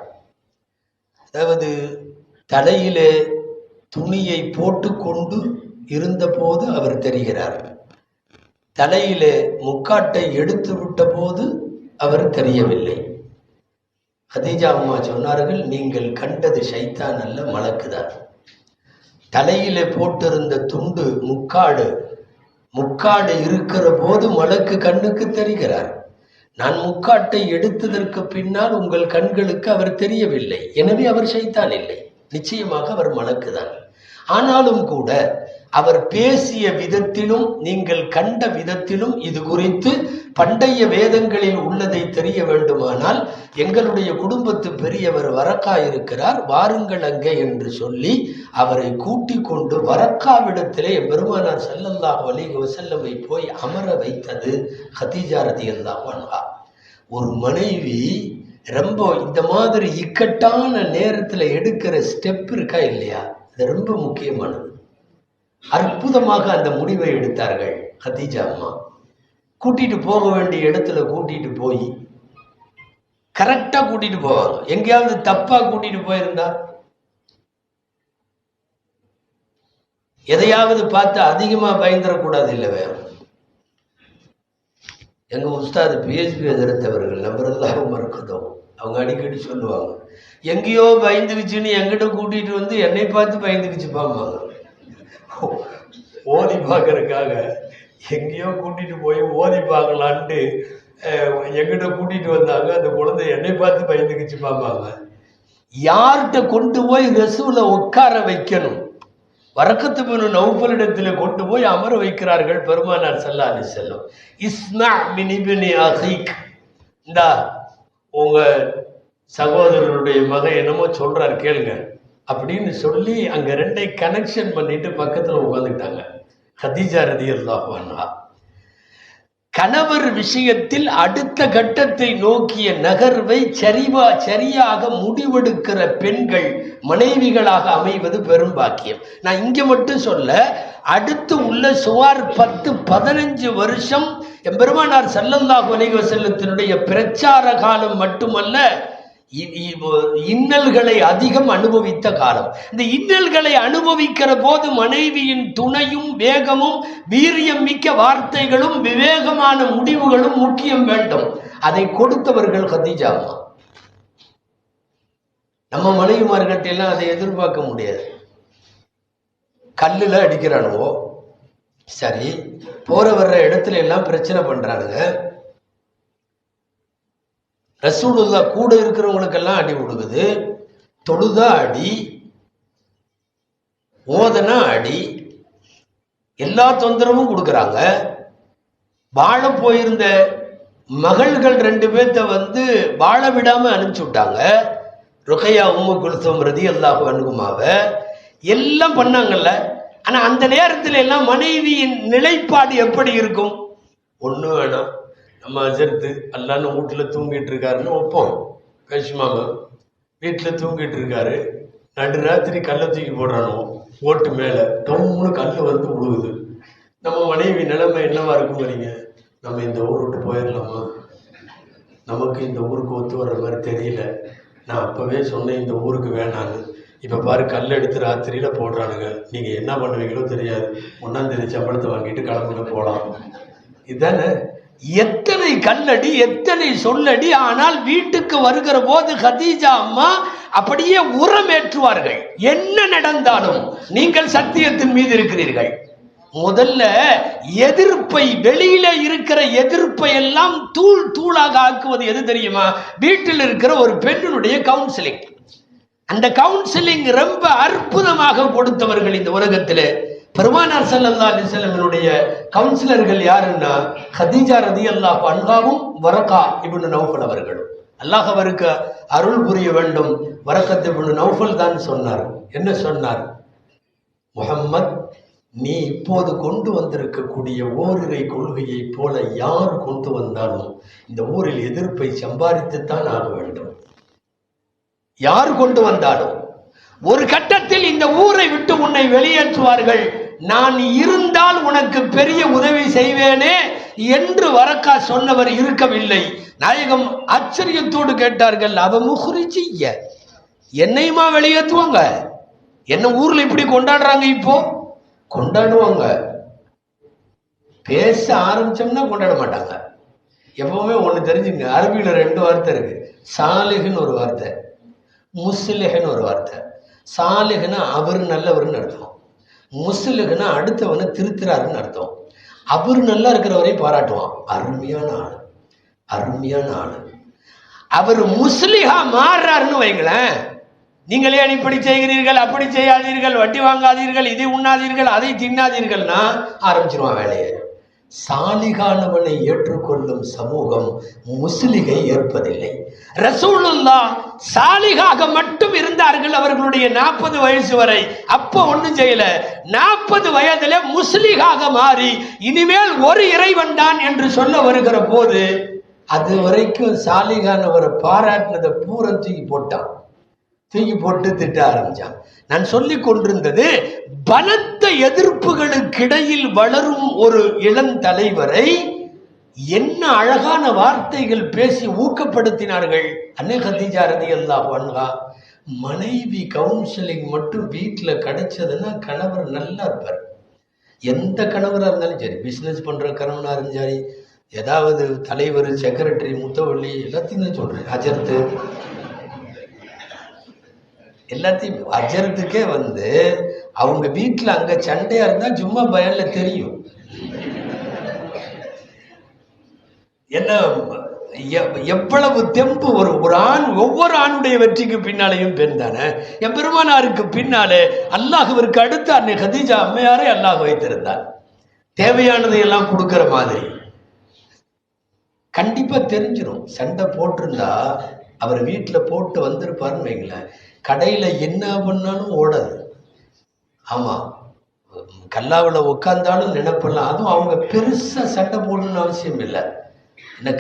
அதாவது தலையிலே துணியை போட்டு கொண்டு இருந்தபோது அவர் தெரிகிறார், தலையிலே முக்காட்டை எடுத்து விட்ட போது அவர் தெரியவில்லை. ஹதீஜா அம்மா சொன்னார்கள், நீங்கள் கண்டது ஷைத்தான் அல்ல, மலக்குதான். தலையிலே போட்டிருந்த துண்டு முக்காடு இருக்கிற போது மலக்கு கண்ணுக்கு தெரிகிறார். நான் முக்காட்டை எடுத்ததற்கு பின்னால் உங்கள் கண்களுக்கு அவர் தெரியவில்லை, எனவே அவர் ஷைத்தான் இல்லை, நிச்சயமாக அவர் மலக்குதான். ஆனாலும் கூட அவர் பேசிய விதத்திலும் நீங்கள் கண்ட விதத்திலும் இது குறித்து பண்டைய வேதங்களில் உள்ளதை தெரிய வேண்டுமானால் எங்களுடைய குடும்பத்து பெரியவர் வரக்கா இருக்கிறார், வாருங்கள் அங்கே என்று சொல்லி அவரை கூட்டிக் கொண்டு வரக்காவிடத்திலே பெருமானார் ஸல்லல்லாஹு அலைஹி வஸல்லமை போய் அமர வைத்தது ஹதீஜா ரலியல்லாஹு அன்ஹா. ஒரு மனைவி ரொம்ப இந்த மாதிரி இக்கட்டான நேரத்தில் எடுக்கிற ஸ்டெப் இருக்கா இல்லையா, அது ரொம்ப முக்கியமானது. அற்புதமாக அந்த முடிவை எடுத்தார்கள் ஹதீஜா அம்மா. கூட்டிட்டு போக வேண்டிய இடத்துல கூட்டிட்டு போய் கரெக்டா கூட்டிட்டு போவாங்க. எங்கேயாவது தப்பா கூட்டிட்டு போயிருந்தா எதையாவது பார்த்து அதிகமா பயந்துடக்கூடாது. இல்லை வேற எங்க உஸ்தாது பிஹெச்பி எதிர்த்தவர்கள் நம்புறதுலாம் மறுக்கதோ அவங்க அடிக்கடி சொல்லுவாங்க, எங்கேயோ பயந்துக்குச்சுன்னு எங்கிட்ட கூட்டிட்டு வந்து என்னை பார்த்து பயந்துக்குச்சு பாம்பாங்க. ஓதி பார்க்கறதுக்காக எங்கேயோ கூட்டிட்டு போய் ஓதி பார்க்கலான்ட்டு எங்கிட்ட கூட்டிட்டு வந்தாங்க. அந்த குழந்தை என்னை பார்த்து பயந்துக்குச்சு பாம்பாங்க. யார்கிட்ட கொண்டு போய் ரசூலை உட்கார வைக்கணும், வரக்கத்து பின் நௌஃபலிடத்துல கொண்டு போய் அமர வைக்கிறார்கள் பெருமானார் ஸல்லல்லாஹு அலைஹி வஸல்லம். இஸ்மா மின் இப்னி அஹீக், இந்தா உங்க சகோதரருடைய மகன் என்னமோ சொல்றாரு கேளுங்க அப்படின்னு சொல்லி அங்க ரெண்டை கனெக்ஷன் பண்ணிட்டு பக்கத்துல உட்காந்துக்கிட்டாங்க. கதீஜா ரலியல்லாஹு அன்ஹா கணவர் விஷயத்தில் அடுத்த கட்டத்தை நோக்கிய நகர்வை சரியாக முடிவெடுக்கிற பெண்கள் மனைவிகளாக அமைவது பெரும் பாக்கியம். நான் இங்க மட்டும் சொல்ல, அடுத்து உள்ள சுமார் 10-15 வருஷம் எம்பெருமானார் ஸல்லல்லாஹு அலைஹி வஸல்லத்தினுடைய பிரச்சார காலம் மட்டுமல்ல, இன்னல்களை அதிகம் அனுபவித்த காலம். இந்த இன்னல்களை அனுபவிக்கிற போது மனைவியின் துணையும் வேகமும் வீரியம் மிக்க வார்த்தைகளும் விவேகமான முடிவுகளும் முக்கியம் வேண்டும். அதை கொடுத்தவர்கள் கதீஜா அம்மா. நம்ம மனைவிமார்கிட்ட எல்லாம் அதை எதிர்பார்க்க முடியாது. கல்லுல அடிக்கிறானுவோ சரி, போற வர்ற இடத்துல எல்லாம் பிரச்சனை பண்றானுங்க. ரசூலுல்லா கூட இருக்கிறவங்களுக்கெல்லாம் அடி கொடுக்குது, தொழுதா அடி, ஓதனா அடி, எல்லா தொந்தரவும் கொடுக்குறாங்க. வாழ போயிருந்த மகள்கள் 2 பேர்த்த வாழ விடாம அனுப்பிச்சு விட்டாங்க. ருகையா உம்மு குல்சூம் ரலியல்லாஹு அன்ஹுமாவ எல்லாம் பண்ணாங்கல்ல. ஆனா அந்த நேரத்தில் எல்லாம் மனைவியின் நிலைப்பாடு எப்படி இருக்கும்? ஒண்ணு வேணாம், நம்ம அஜர்த்து அல்லான்னு வீட்டில் தூங்கிட்டு இருக்காருன்னு வைப்போம். பேசுமாம வீட்டில் தூங்கிட்டு இருக்காரு, நடுராத்திரி கல்லை தூக்கி போடுறானோ ஓட்டு மேலே டொம்னு கல் விழுகுது. நம்ம மனைவி நிலைமை என்னவா இருக்கும் வரீங்க? நம்ம இந்த ஊர் விட்டு போயிடலாமா? நமக்கு இந்த ஊருக்கு ஒத்து வர்ற மாதிரி தெரியல. நான் அப்பவே சொன்னேன் இந்த ஊருக்கு வேணான்னு. இப்போ பாரு கல் எடுத்து ராத்திரியில போடுறானுங்க, நீங்க என்ன பண்ணுவீங்களோ தெரியாது, 1ஆம் தேதி சம்பளத்தை வாங்கிட்டு கிளம்புல போகலாம். இதுதானே எத்தனை கல்லடி, எத்தனை சொல்லடி. ஆனால் வீட்டுக்கு வருகிற போது கதீஜா அம்மா அப்படியே உரமேற்றுவார்கள். என்ன நடந்தாலும் நீங்கள் சத்தியத்தின் மீது இருக்கிறீர்கள். முதல்ல எதிர்ப்பை, வெளியில இருக்கிற எதிர்ப்பை எல்லாம் தூளாக ஆக்குவது எது தெரியுமா? வீட்டில் இருக்கிற ஒரு பெண்ணுடைய கவுன்சிலிங். அந்த கவுன்சிலிங் ரொம்ப அற்புதமாக கொடுத்தவர்கள் இந்த உலகத்திலே. பெருமானார் ஸல்லல்லாஹு அலைஹி வஸல்லமினுடைய கவுன்சிலர்கள் யாருன்னா கதீஜா ரலியல்லாஹு அன்ஹாவும் வரகா இப்னு நௌஃபல் அவர்களும். அல்லாஹ் அவருக்கு அருள் புரிய வேண்டும். வரகத் இப்னு நௌஃபல் தான் சொன்னார். என்ன சொன்னார்? முஹம்மத், நீ இப்போது கொண்டு வந்திருக்கக்கூடிய ஓரிரை கொள்கையை போல யார் கொண்டு வந்தாலும் இந்த ஊரில் எதிர்ப்பை சம்பாதித்துத்தான் ஆக வேண்டும். யார் கொண்டு வந்தாலும் ஒரு கட்டத்தில் இந்த ஊரை விட்டு உன்னை வெளியேற்றுவார்கள். நான் இருந்தால் உனக்கு பெரிய உதவி செய்வேனே என்று வரக்கா சொன்னவர் இருக்கவில்லை. நாயகம் ஆச்சரியத்தோடு கேட்டார்கள், அவ முஹ்ரிஜிய, என்னையுமா வெளியேற்றுவாங்க? என்ன ஊர்ல இப்படி கொண்டாடுறாங்க? இப்போ கொண்டாடுவாங்க, பேச ஆரம்பிச்சோம்னா கொண்டாட மாட்டாங்க. எப்பவுமே ஒண்ணு தெரிஞ்சுங்க, அரபியில 2 வார்த்தை இருக்கு. சாலிஹ்னு ஒரு வார்த்தை, முஸ்லிஹ்னு ஒரு வார்த்தை. சாலிஹ்னா அவர் நல்லவர்னு அர்த்தம், முஸ்லிஹ்னா அடுத்தவனை திருத்துறாருன்னு அர்த்தம். அவர் நல்லா இருக்கிறவரையும் பாராட்டுவான், அருமையான ஆளு, அருமையான ஆளு. அவர் முஸ்லிஹா மாறுறாருன்னு வைங்களேன், நீங்களே இப்படி செய்கிறீர்கள், அப்படி செய்யாதீர்கள், வட்டி வாங்காதீர்கள், இதை உண்ணாதீர்கள், அதை தின்னாதீர்கள்னா ஆரம்பிச்சிருவான் வேலையை. சாலிகானவனை ஏற்றுக்கொள்ளும் சமூகம் முஸ்லிகை ஏற்பதில்லை. ரசூலுல்லாஹ் சாலிகாக மட்டும் இருந்தார்கள் அவர்களுடைய 40 வயசு வரை. அப்ப ஒண்ணும் செய்யல. 40 வயதுல முஸ்லிகாக மாறி இனிமேல் ஒரு இறைவன் தான் என்று சொல்ல வருகிற போது அது வரைக்கும் சாலிகானவரை பாராட்டினதை பூரா தூக்கி போட்டு திட்ட ஆரம்பிச்சான். நான் சொல்லிக் கொண்டிருந்தது, பலத்த எதிர்ப்புகளுக்கிடையில் வளரும் ஒரு இளம் தலைவரை என்ன அழகான வார்த்தைகள் பேசி ஊக்கப்படுத்தினார்கள். அன்னை கதீஜா ரலியல்லாஹு அன்ஹா மனைவி கவுன்சிலிங் மட்டும் வீட்டில் கிடைச்சதுன்னா கணவர் நல்லா இருப்பார். எந்த கணவராக இருந்தாலும் சரி, பிஸ்னஸ் பண்ணுற கணவனாக இருந்தாலும் சரி, ஏதாவது தலைவர், செக்ரட்டரி, முத்தவள்ளி, எல்லாத்தையும் தான் சொல்கிறேன், அஜர்த்து எல்லாத்தையும். அஜர்த்துக்கே அவங்க வீட்டில் அங்கே சண்டையாக இருந்தால் சும்மா பயனில் தெரியும். என்ன எவ்வளவு தெம்பு ஒரு ஆண். ஒவ்வொரு ஆணுடைய வெற்றிக்கு பின்னாலேயும் பெண் தானே. என் பெருமானாருக்கு பின்னாலே அல்லாஹுவிற்கு அடுத்து அன்னை கதீஜா அம்மையாரை அல்லாஹ் வைத்திருந்தார். தேவையானதை எல்லாம் கொடுக்கிற மாதிரி. கண்டிப்பா தெரிஞ்சிடும். சண்டை போட்டிருந்தா அவர் வீட்டில் போட்டு வந்திருப்பாருன்னு வைங்களேன், கடையில என்ன பண்ணாலும் ஓடாது. ஆமா, கல்லாவில் உட்கார்ந்தாலும் நினைப்பெல்லாம். அதுவும் அவங்க பெருசா சண்டை போடணும்னு அவசியம் இல்லை. என்ன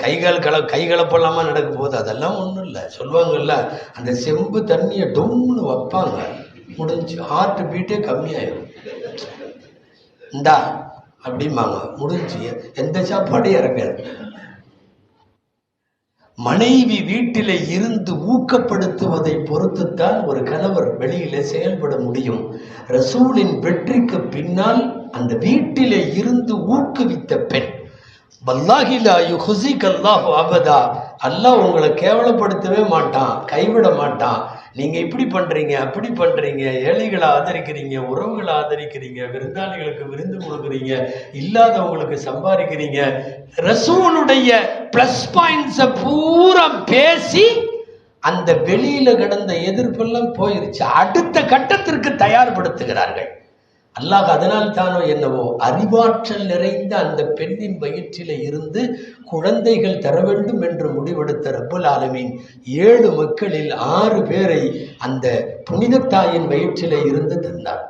கைகலப்பெல்லாமா நடக்க போகுது, அதெல்லாம் ஒன்றும் இல்லை. சொல்லுவாங்கல்ல, அந்த செம்பு தண்ணியை டொம்னு வைப்பாங்க, முடிஞ்சு. ஹார்ட் பீட்டே கம்மியாயிடும். இந்தா அப்படிம்பாங்க, முடிஞ்சு. எந்த சாப்பாடும் இறங்காது. மனைவி வீட்டில இருந்து ஊக்கப்படுத்துவதை பொறுத்துத்தான் ஒரு கணவர் வெளியில செயல்பட முடியும். ரசூலின் வெற்றிக்கு பின்னால் அந்த வீட்டிலே இருந்து ஊக்குவித்த பெண். வல்லாஹி லா யுஹ்ஸிக அல்லாஹு அபதா. அல்லாஹ் உங்களை கேவலப்படுத்தவே மாட்டான், கைவிட மாட்டான். நீங்க இப்படி பண்றீங்க, அப்படி பண்றீங்க, ஏழைகளை ஆதரிக்கிறீங்க, உறவுகளை ஆதரிக்கிறீங்க, விருந்தாளிகளுக்கு விருந்து கொடுக்குறீங்க, இல்லாதவங்களுக்கு சம்பாதிக்கிறீங்க. ரசூலுடைய பிளஸ் பாயிண்ட்ஸை பூரா பேசி அந்த வெளியில கிடந்த எதிர்ப்பெல்லாம் போயிருச்சு. அடுத்த கட்டத்திற்கு தயார்படுத்துகிறார்கள். அல்லாஹ் அதனால் தானோ என்னவோ அறிவாற்றல் நிறைந்த அந்த பெண்ணின் வயிற்றில இருந்து குழந்தைகள் தர வேண்டும் என்று முடிவெடுத்த ரப்புல் ஆலமீன் 7 மக்களில் 6 பேரை அந்த புனித தாயின் வயிற்றில இருந்து தந்தார்.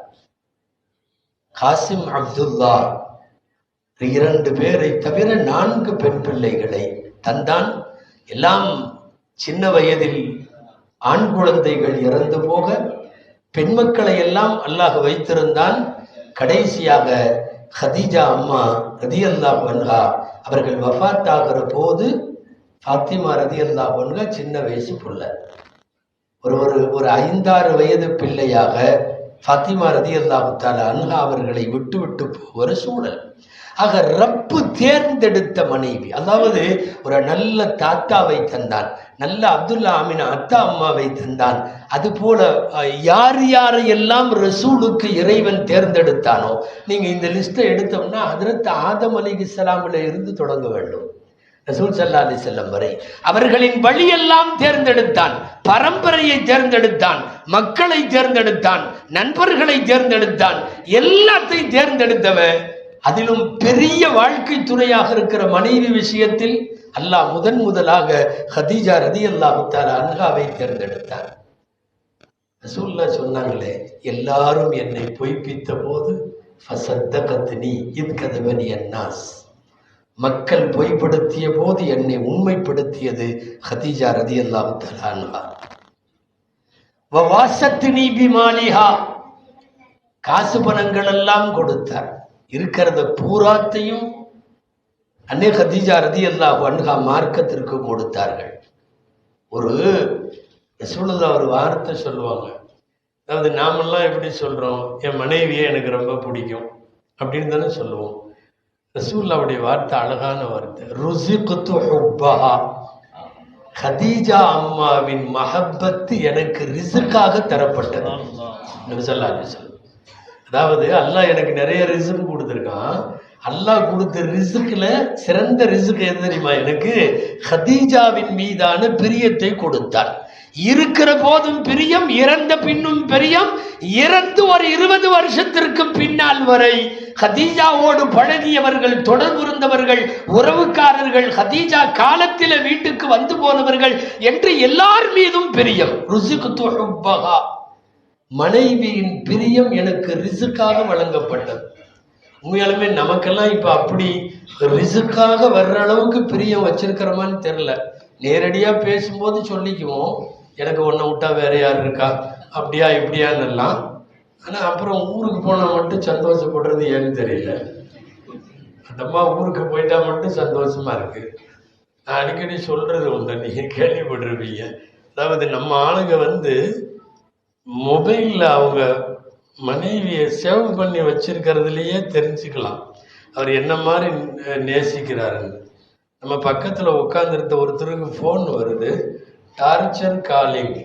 காசிம் அப்துல்லா 2 பேரை தவிர 4 பெண் பிள்ளைகளை தந்தான். எல்லாம் சின்ன வயதில் ஆண் குழந்தைகள் இறந்து போக பெண் மக்களை எல்லாம் அல்லாஹ் வைத்திருந்தான். கடைசியாக ஹதீஜா அம்மா ரதியல்லாஹு அன்ஹா அவர்கள் வஃபாத் ஆகிற போது ஃபாத்திமா ரதியல்லாஹு அன்ஹா சின்ன வயசு புள்ள, ஒரு 5-6 வயது பிள்ளையாக ஃபாத்திமா ரதியல்லாஹு தஆலா அன்ஹா அவர்களை விட்டு விட்டு போகிற சூழல். ஆக ரப்பு தேர்ந்தெடுத்த மனைவி, அதாவது ஒரு நல்ல தாத்தாவை தந்தான், நல்ல அப்துல்லா அமீனா அத்தா அம்மாவை தந்தான். அது போல யார் யாரையெல்லாம் ரசூலுக்கு இறைவன் தேர்ந்தெடுத்தானோ, நீங்க இந்த லிஸ்ட்டை எடுத்தோம்னா ஹதரத் ஆதம் அலைஹிஸ்ஸலாமில் இருந்து தொடங்க வேண்டும், ரசூல் ஸல்லல்லாஹு அலைஹி வஸல்லம் வரை. அவர்களின் வழியெல்லாம் தேர்ந்தெடுத்தான், பரம்பரையை தேர்ந்தெடுத்தான், மக்களை தேர்ந்தெடுத்தான், நண்பர்களை தேர்ந்தெடுத்தான், எல்லாத்தையும் தேர்ந்தெடுத்தவன். அதிலும் பெரிய வாழ்க்கை துணையாக இருக்கிற மனைவி விஷயத்தில் அல்லாஹ் முதலாக ஹதீஜா ரதியல்லாஹு தஆலா அன்ஹாவை தேர்ந்தெடுத்தார். ரசூலுல்லாஹ் சொன்னாங்களே, எல்லாரும் என்னை பொய்ப்பித்த போது ஃபஸத்தகத்னி இத் கதபனி அன்னாஸ், மக்கள் பொய்ப்படுத்திய போது என்னை உண்மைப்படுத்தியது ஹதீஜா ரதியல்லாஹு தஆலா அன்ஹா. வவாஸத்னி பிமாலிஹா, காசு பணங்கள் எல்லாம் கொடுத்தார். இருக்கிறத பூராத்தையும் அன்னை கதீஜா ரதியல்லாஹு அன்ஹா மார்க்கத்திற்கு கொடுத்தார்கள். ஒரு ரசூலுல்லாஹ் ஒரு வார்த்தை சொல்லுவாங்க, அதாவது நாமெல்லாம் எப்படி சொல்றோம், என் மனைவியே எனக்கு ரொம்ப பிடிக்கும் அப்படின்னு தானே சொல்லுவோம். ரசூலுல்லாஹ்வுடைய வார்த்தை அழகான வார்த்தை, ருஸிக்து ஹுப்பஹா, கதீஜா அம்மாவின் மஹப்பத்து எனக்கு ரிஸ்காக தரப்பட்டது. நபி ஸல்லல்லாஹு அலைஹி வஸல்லம், அதாவது அல்லாஹ் எனக்கு நிறைய ரிஸ்க் கொடுத்துருக்கான். அல்லாஹ் கொடுத்த ரிஸ்க்ல சிறந்த ரிஸ்க் எது தெரியுமா? எனக்கு ஹதீஜாவின் மீதான பிரியத்தை கொடுத்தார். இருக்கிற போதும் பிரியம், இறந்த பின்னும் பிரியம். இறந்து ஒரு 20 வருஷத்திற்கு பின்னால் வரை ஹதீஜாவோடு பழகியவர்கள், தொடர்புறந்தவர்கள், உறவுக்காரர்கள், ஹதீஜா காலத்தில வீட்டுக்கு வந்து போனவர்கள் என்று எல்லார் மீதும் பிரியம். ருஸிக்து ஹுப்பஹா, மனைவியின் பிரியம் எனக்கு ரிசுக்காக வழங்கப்பட்டது. உண்மையாலுமே நமக்கெல்லாம் இப்ப அப்படி ரிசுக்காக வர்ற அளவுக்கு பிரியம் வச்சிருக்கிறோமான்னு தெரியல. நேரடியா பேசும்போது சொல்லிக்குவோம், எனக்கு ஒன்றை விட்டா வேற யார் இருக்கா, அப்படியா இப்படியான்னு எல்லாம். ஆனா அப்புறம் ஊருக்கு போனா மட்டும் சந்தோஷப்படுறது ஏன்னு தெரியல. அந்த அம்மா ஊருக்கு போயிட்டா மட்டும் சந்தோஷமா இருக்கு. நான் அடிக்கடி சொல்றது ஒன்று, நீங்க கேள்விப்பட்டிருப்பீங்க. அதாவது நம்ம ஆளுங்க மொபைலில் அவங்க மனைவியை சேவ் பண்ணி வச்சிருக்கிறதுலையே தெரிஞ்சுக்கலாம் அவர் என்ன மாதிரி நேசிக்கிறாருன்னு. நம்ம பக்கத்தில் உட்காந்துருந்த ஒருத்தருக்கு ஃபோன் வருது, டார்ச்சர் காலிங்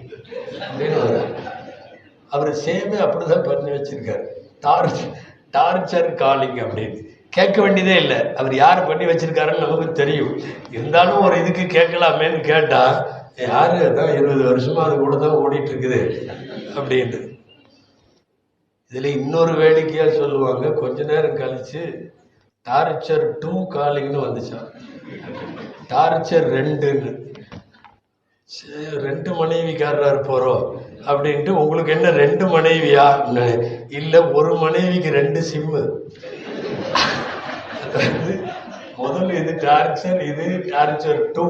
அப்படின்னு வருது. அவர் சேவை அப்படிதான் பண்ணி வச்சிருக்காரு, டார்ச்சர் காலிங் அப்படின்னு. கேட்க வேண்டியதே இல்லை, அவர் யார் பண்ணி வச்சிருக்காருன்னு நமக்கு தெரியும். இருந்தாலும் ஒரு இதுக்கு கேட்கலாமேன்னு கேட்டா, யாரு அதான் 20 வருஷமா அது கூட தான் ஓடிட்டு இருக்குது அப்படின்ட்டு. இதுல இன்னொரு வேடிக்கையா சொல்லுவாங்க, கொஞ்ச நேரம் கழிச்சு டார்ச்சர் 2 காலிங்னு வந்துச்சான், டார்ச்சர் 2ன்னு. 2 மனைவிக்காரர் போறோம் அப்படின்ட்டு. உங்களுக்கு என்ன 2 மனைவியா? இல்ல, ஒரு மனைவிக்கு 2 சிம்மு. முதல்ல இது டார்ச்சர், இது டார்ச்சர் 2.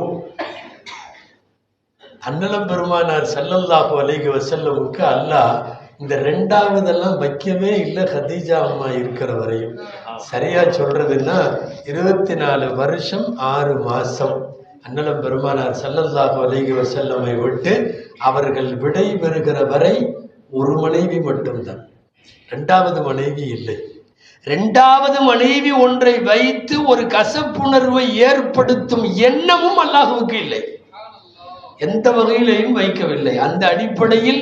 அண்ணலம் பெருமானார் ஸல்லல்லாஹு அலைஹி வஸல்லமுக்கு அல்லாஹ் இந்த 2வதெல்லாம் வைக்கவே இல்லை ஹதீஜா அம்மா இருக்கிற வரையும். சரியா சொல்றதுன்னா 24 வருஷம் 6 மாசம் அண்ணலம் பெருமானார் ஸல்லல்லாஹு அலைஹி வஸல்லமை விட்டு அவர்கள் விடை பெறுகிற வரை ஒரு மனைவி மட்டும்தான், 2வது மனைவி இல்லை. 2வது மனைவி ஒன்றை வைத்து ஒரு கசப்புணர்வை ஏற்படுத்தும் எண்ணமும் அல்லாஹ்வுக்கு இல்லை, எந்த வகையிலையும் வைக்கவில்லை. அந்த அடிப்படையில்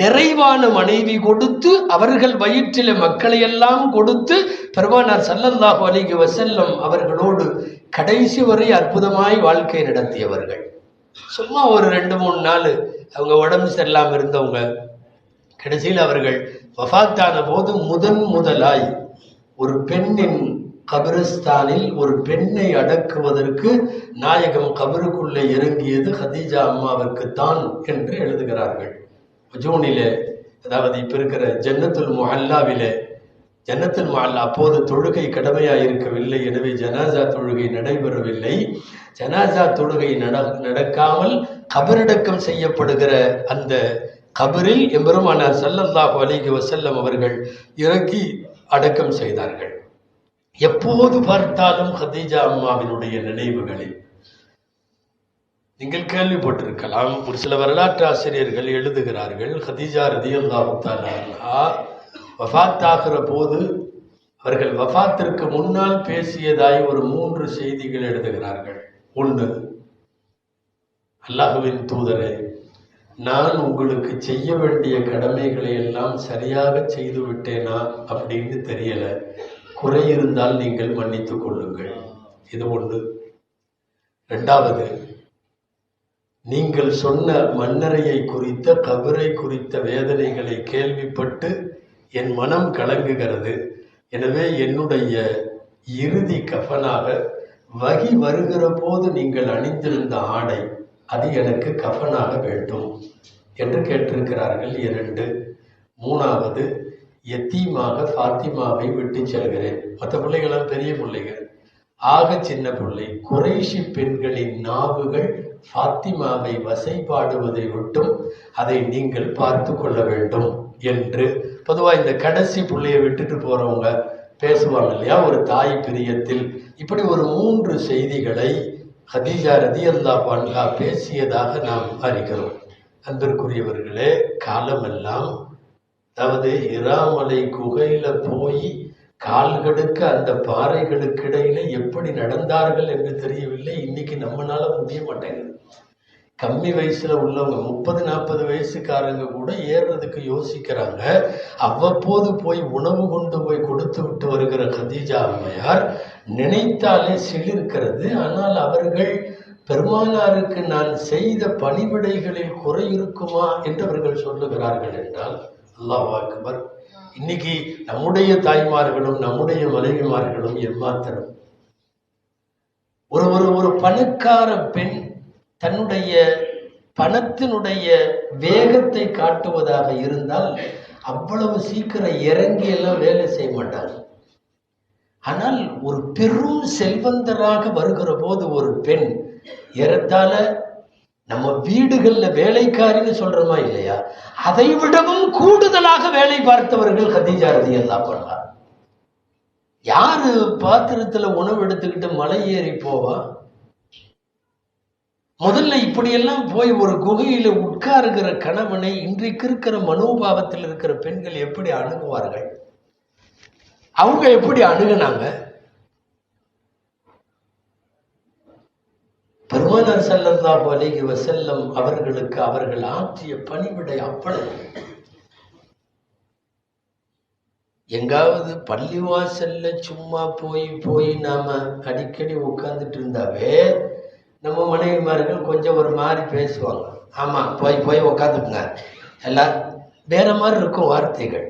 நிறைவான மனைவி கொடுத்து அவர்கள் வயிற்றில மக்களை எல்லாம் கொடுத்து பெருமானார் ஸல்லல்லாஹு அலைஹி வஸல்லம் அவர்களோடு கடைசி வரை அற்புதமாய் வாழ்க்கை நடத்தியவர்கள். சும்மா ஒரு 2-3 நாள் அவங்க உடம்பு சரியில்லாமல் இருந்தவங்க. கடைசியில் அவர்கள் வஃபாத்தான போது முதலாய் ஒரு பெண்ணின் கபிரிஸ்தானில் ஒரு பெண்ணை அடக்குவதற்கு நாயகம் கபருக்குள்ளே இறங்கியது ஹதீஜா அம்மாவிற்கு தான் என்று எழுதுகிறார்கள். ஜூனிலே, அதாவது இப்ப இருக்கிற ஜன்னத்துல் முஹல்லாவிலே, ஜன்னத்துல் முஹல்லா அப்போது தொழுகை கடமையாக இருக்கவில்லை, எனவே ஜனாசா தொழுகை நடைபெறவில்லை. ஜனாசா தொழுகை நடக்காமல் கபரடக்கம் செய்யப்படுகிற அந்த கபரில் எம்பெருமானார் ஸல்லல்லாஹு அலைஹி வஸல்லம் அவர்கள் இறக்கி அடக்கம் செய்தார்கள். எப்போது பார்த்தாலும் ஹதீஜா அம்மாவினுடைய நினைவுகளில் நீங்கள் கேள்விப்பட்டிருக்கலாம். ஒரு சில வரலாற்று ஆசிரியர்கள் எழுதுகிறார்கள், ஹதீஜா ரலியல்லாஹு தஆலா அன்ஹா வஃபாத் ஆகிற போது அவர்கள் வஃபாத்திற்கு முன்னால் பேசியதாய் ஒரு 3 செய்திகள் எழுதுகிறார்கள். 1, அல்லாஹ்வின் தூதரே, நான் உங்களுக்கு செய்ய வேண்டிய கடமைகளை எல்லாம் சரியாக செய்து விட்டேனா அப்படின்னு தெரியல, குறை இருந்தால் நீங்கள் மன்னித்துக் கொள்ளுங்கள். இது 1. 2வது, நீங்கள் சொன்ன மன்னரையை குறித்த கபரை குறித்த வேதனைகளை கேள்விப்பட்டு என் மனம் கலங்குகிறது. எனவே என்னுடைய இறுதி கஃபனாக வகி வருகிற போது நீங்கள் அணிந்திருந்த ஆடை அது எனக்கு கஃபனாக வேண்டும் என்று கேட்டிருக்கிறார்கள். 2. 3வது, எத்தீமாக ஃபாத்திமாவை விட்டு செல்கிறேன். மற்ற பிள்ளைகளாம் பெரிய பிள்ளைகள், ஆக சின்ன பிள்ளை. குறைஷி பெண்களின் நாவுகள் ஃபாத்திமாவை வசைபாடுவதை விட்டும் அதை நீங்கள் பார்த்து கொள்ள வேண்டும் என்று. பொதுவாக இந்த கடைசி பிள்ளையை விட்டுட்டு போறவங்க பேசுவாங்க இல்லையா, ஒரு தாய் பிரியத்தில். இப்படி ஒரு 3 செய்திகளை ஹதீஜா ரலியல்லாஹு அன்ஹா பேசியதாக நாம் அறிகிறோம். அன்பிற்குரியவர்களே, காலமெல்லாம், அதாவது இராமலை குகையில போய் கால்கடுக்க அந்த பாறைகளுக்கு இடையில எப்படி நடந்தார்கள் என்று தெரியவில்லை. இன்னைக்கு நம்மளால முடிய மாட்டேங்குது. கம்மி வயசுல உள்ளவங்க 30-40 வயசுக்காரங்க கூட ஏறுறதுக்கு யோசிக்கிறாங்க. அவ்வப்போது போய் உணவு கொண்டு போய் கொடுத்து விட்டு வருகிற ஹதீஜா அம்மையார் நினைத்தாலே சிலிர்க்கிறது. ஆனால் அவர்கள் பெருமானாருக்கு நான் செய்த பணிவிடைகளில் குறை இருக்குமா என்று அவர்கள் சொல்லுகிறார்கள் என்றால், அல்லாஹ் அக்பர். இன்னைக்கு நம்முடைய தாய்மார்களும் நம்முடைய மனைவிமார்களும் எம்மாத்திரம். ஒரு பணக்கார பெண் தன்னுடைய பணத்தினுடைய வேகத்தை காட்டுவதாக இருந்தால் அவ்வளவு சீக்கிரம் இறங்கி எல்லாம் வேலை செய்ய மாட்டாங்க. ஆனால் ஒரு பெரும் செல்வந்தராக வருகிற போது ஒரு பெண் ஏறத்தாழ நம்ம வீடுகள்ல வேலைக்காரின்னு சொல்றோமா இல்லையா, அதை விடவும் கூடுதலாக வேலை பார்த்தவர்கள் ஹதீஜா ரலியல்லாஹு அன்ஹா. யாரு பாத்திரத்துல உணவு எடுத்துக்கிட்டு மலை ஏறி போவா? முதல்ல இப்படியெல்லாம் போய் ஒரு குகையில உட்காருகிற கணவனை இன்றைக்கு இருக்கிற மனோபாவத்தில் இருக்கிற பெண்கள் எப்படி அணுகுவார்கள்? அவங்க எப்படி அணுகுனாங்க? பெருமானார் ஸல்லல்லாஹு அலைஹி வஸல்லம் அவர்களுக்கு அவர்கள் ஆற்றிய பணிவிடை அவ்வளவு. எங்காவது பள்ளிவாசல்ல சும்மா போய் நாம அடிக்கடி உட்கார்ந்துட்டு இருந்தாவே நம்ம மனைவிமார்கள் கொஞ்சம் ஒரு மாதிரி பேசுவாங்க. ஆமா, போய் உட்காந்துக்குங்க, எல்லாம் வேற மாதிரி இருக்கும் வார்த்தைகள்.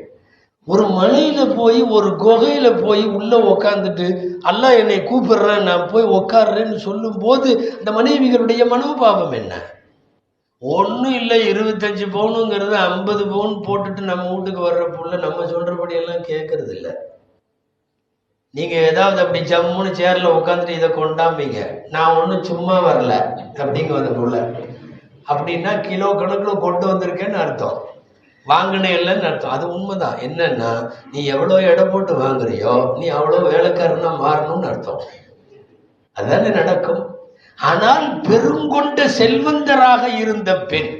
ஒரு மலையில போய் ஒரு குகையில போய் உள்ள உக்காந்துட்டு அல்லாஹ் என்னை கூப்பிடுறேன், நான் போய் உக்காடுறேன்னு சொல்லும் போது அந்த மனைவிகளுடைய மனோபாவம் என்ன? ஒன்றும் இல்லை, 25 பவுனுங்கிறது 50 பவுன் போட்டுட்டு நம்ம வீட்டுக்கு வர்ற புள்ள நம்ம சொல்றபடி எல்லாம் கேட்கறது இல்லை. நீங்க ஏதாவது அப்படி ஜம்முன்னு சேர்ல உட்காந்துட்டு இதை கொண்டாம்பீங்க, நான் ஒன்றும் சும்மா வரல அப்படிங்க அந்த புள்ள அப்படின்னா கிலோ கணக்கில் கொண்டு வந்திருக்கேன்னு அர்த்தம், வாங்கினே இல்லைன்னு அர்த்தம். அது உண்மைதான். என்னன்னா, நீ எவ்வளோ எடை போட்டு வாங்குறியோ நீ அவ்வளோ வேலைக்காரனா மாறணும்னு அர்த்தம். அதுதானே நடக்கும். ஆனால் பெருங்கொண்ட செல்வந்தராக இருந்த பெண்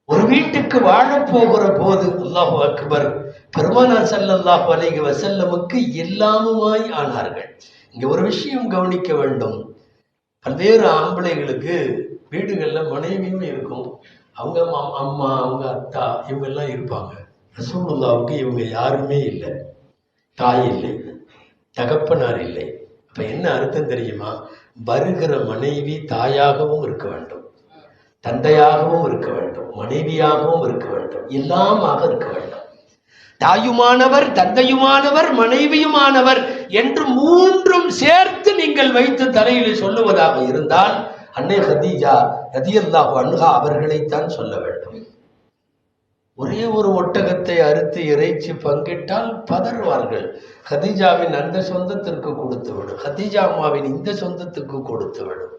ஒரு வீட்டுக்கு வாழப்போகிற போது அல்லாஹு அக்பர், பெருமானார் ஸல்லல்லாஹு அலைஹி வஸல்லமுக்கு எல்லாமுமாய் ஆனார்கள். இங்க ஒரு விஷயம் கவனிக்க வேண்டும். பல்வேறு ஆம்பளைகளுக்கு வீடுகள்ல மனைவியும் இருக்கும், அவங்க அம்மா, அவங்க அத்தா, இவங்க எல்லாம் இருப்பாங்க. ரசூலுல்லாவுக்கு இவங்க யாருமே இல்லை, தாய் இல்லை, தகப்பனார் இல்லை. அப்ப என்ன அர்த்தம் தெரியுமா? வருகிற மனைவி தாயாகவும் இருக்க வேண்டும், தந்தையாகவும் இருக்க வேண்டும், மனைவியாகவும் இருக்க வேண்டும், எல்லாமாக இருக்க வேண்டும். தாயுமானவர், தந்தையுமானவர், மனைவியுமானவர் என்று மூன்றும் சேர்த்து நீங்கள் வைத்து தலையில் சொல்லுவதாக இருந்தால் அன்னை கதீஜா ரலியல்லாஹு அன்ஹா அவர்களைத்தான் சொல்ல வேண்டும். ஒரே ஒரு ஒட்டகத்தை அறுத்து இறைச்சி பங்கிட்டால் பதறுவார்கள். கதீஜாவின் அந்த சொந்தத்திற்கு கொடுத்து விடும், கதீஜா அம்மாவின் இந்த சொந்தத்துக்கு கொடுத்து விடும்.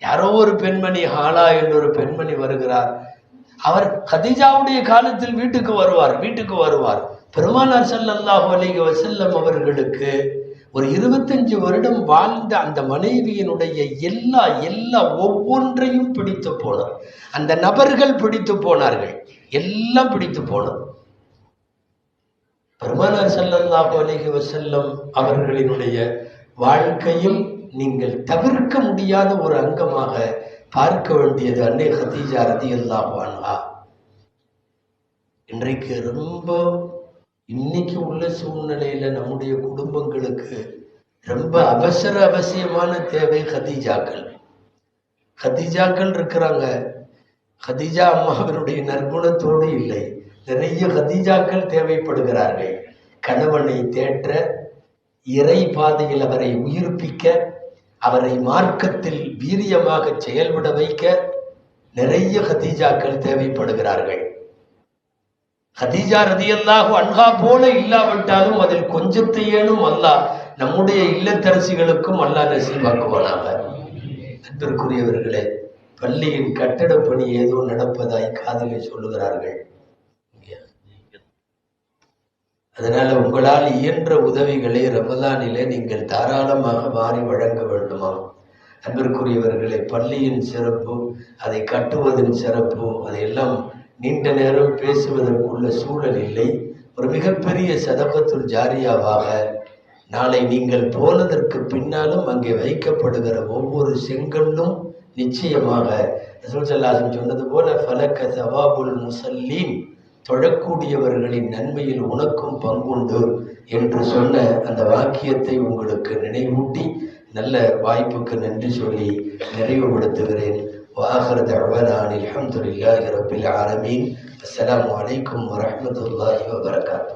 யாரோ ஒரு பெண்மணி, ஹாலா என்ற ஒரு பெண்மணி வருகிறார். அவர் கதீஜாவுடைய காலத்தில் வீட்டுக்கு வருவார். பெருமானார் ஸல்லல்லாஹு அலைஹி வஸல்லம் அவர்களுக்கு ஒரு 25 வருடம் வாழ்ந்த அந்த மனைவியினுடைய எல்லா ஒவ்வொன்றையும் பிடித்து போனார். அந்த நபர்கள் பிடித்து போனார்கள், எல்லாம் பிடித்து போனது. பெருமானார் ஸல்லல்லாஹு அலைஹி வஸல்லம் அவர்களினுடைய வாழ்க்கையில் நீங்கள் தவிர்க்க முடியாத ஒரு அங்கமாக பார்க்க வேண்டியது அன்னை கதீஜா ரலியல்லாஹு அன்ஹா. இன்றைக்கு ரொம்ப இன்னைக்கு உள்ள சூழ்நிலையில நம்முடைய குடும்பங்களுக்கு ரொம்ப அவசியமான தேவை கதீஜாக்கள் இருக்கிறாங்க. கதீஜா அம்மாவினுடைய நற்குணத்தோடு இல்லை, நிறைய கதீஜாக்கள் தேவைப்படுகிறார்கள். கணவனை தேற்ற, இறை பாதையில் அவரை உயிர்ப்பிக்க, அவரை மார்க்கத்தில் வீரியமாக செயல்பட வைக்க நிறைய கதீஜாக்கள் தேவைப்படுகிறார்கள். கதீஜா ரலியல்லாஹு அன்ஹா போல இல்லாவிட்டாலும் அதில் கொஞ்சத்தையேனும் அல்லாஹ் நம்முடைய இல்லத்தரசிகளுக்கும் அல்லாஹ் நசீபாக்குவானாக. அன்பிற்குரியவர்களே, பள்ளியின் கட்டட பணி ஏதோ நடப்பதாய் காதிலே சொல்லுகிறார்கள். அதனால உங்களால் இயன்ற உதவிகளை ரமலானிலே நீங்கள் தாராளமாக வாரி வழங்க வேண்டுமா? அன்பிற்குரியவர்களே, பள்ளியின் சிறப்பு, அதை கட்டுவதன் சிறப்பு, அதையெல்லாம் நீண்ட நேரம் பேசுவதற்குள்ள சூழல் இல்லை. ஒரு மிகப்பெரிய சதகத்துல் ஜாரியாவாக நாளை நீங்கள் போனதற்கு பின்னாலும் அங்கே வைக்கப்படுகிற ஒவ்வொரு செங்கல்லும் நிச்சயமாக ரசூல் ஸல்லல்லாஹு அலைஹி வஸல்லம் சொன்னது போல ஃபலக ஸவாபுல் முஸல்லீன், தொழக்கூடியவர்களின் நன்மையில் உனக்கும் பங்குண்டு என்று சொன்ன அந்த வாக்கியத்தை உங்களுக்கு நினைவூட்டி நல்ல வாய்ப்புக்கு நன்றி சொல்லி நிறைவுபடுத்துகிறேன். وآخر دعوانا أن الحمد لله رب العالمين. السلام عليكم ورحمة الله وبركاته.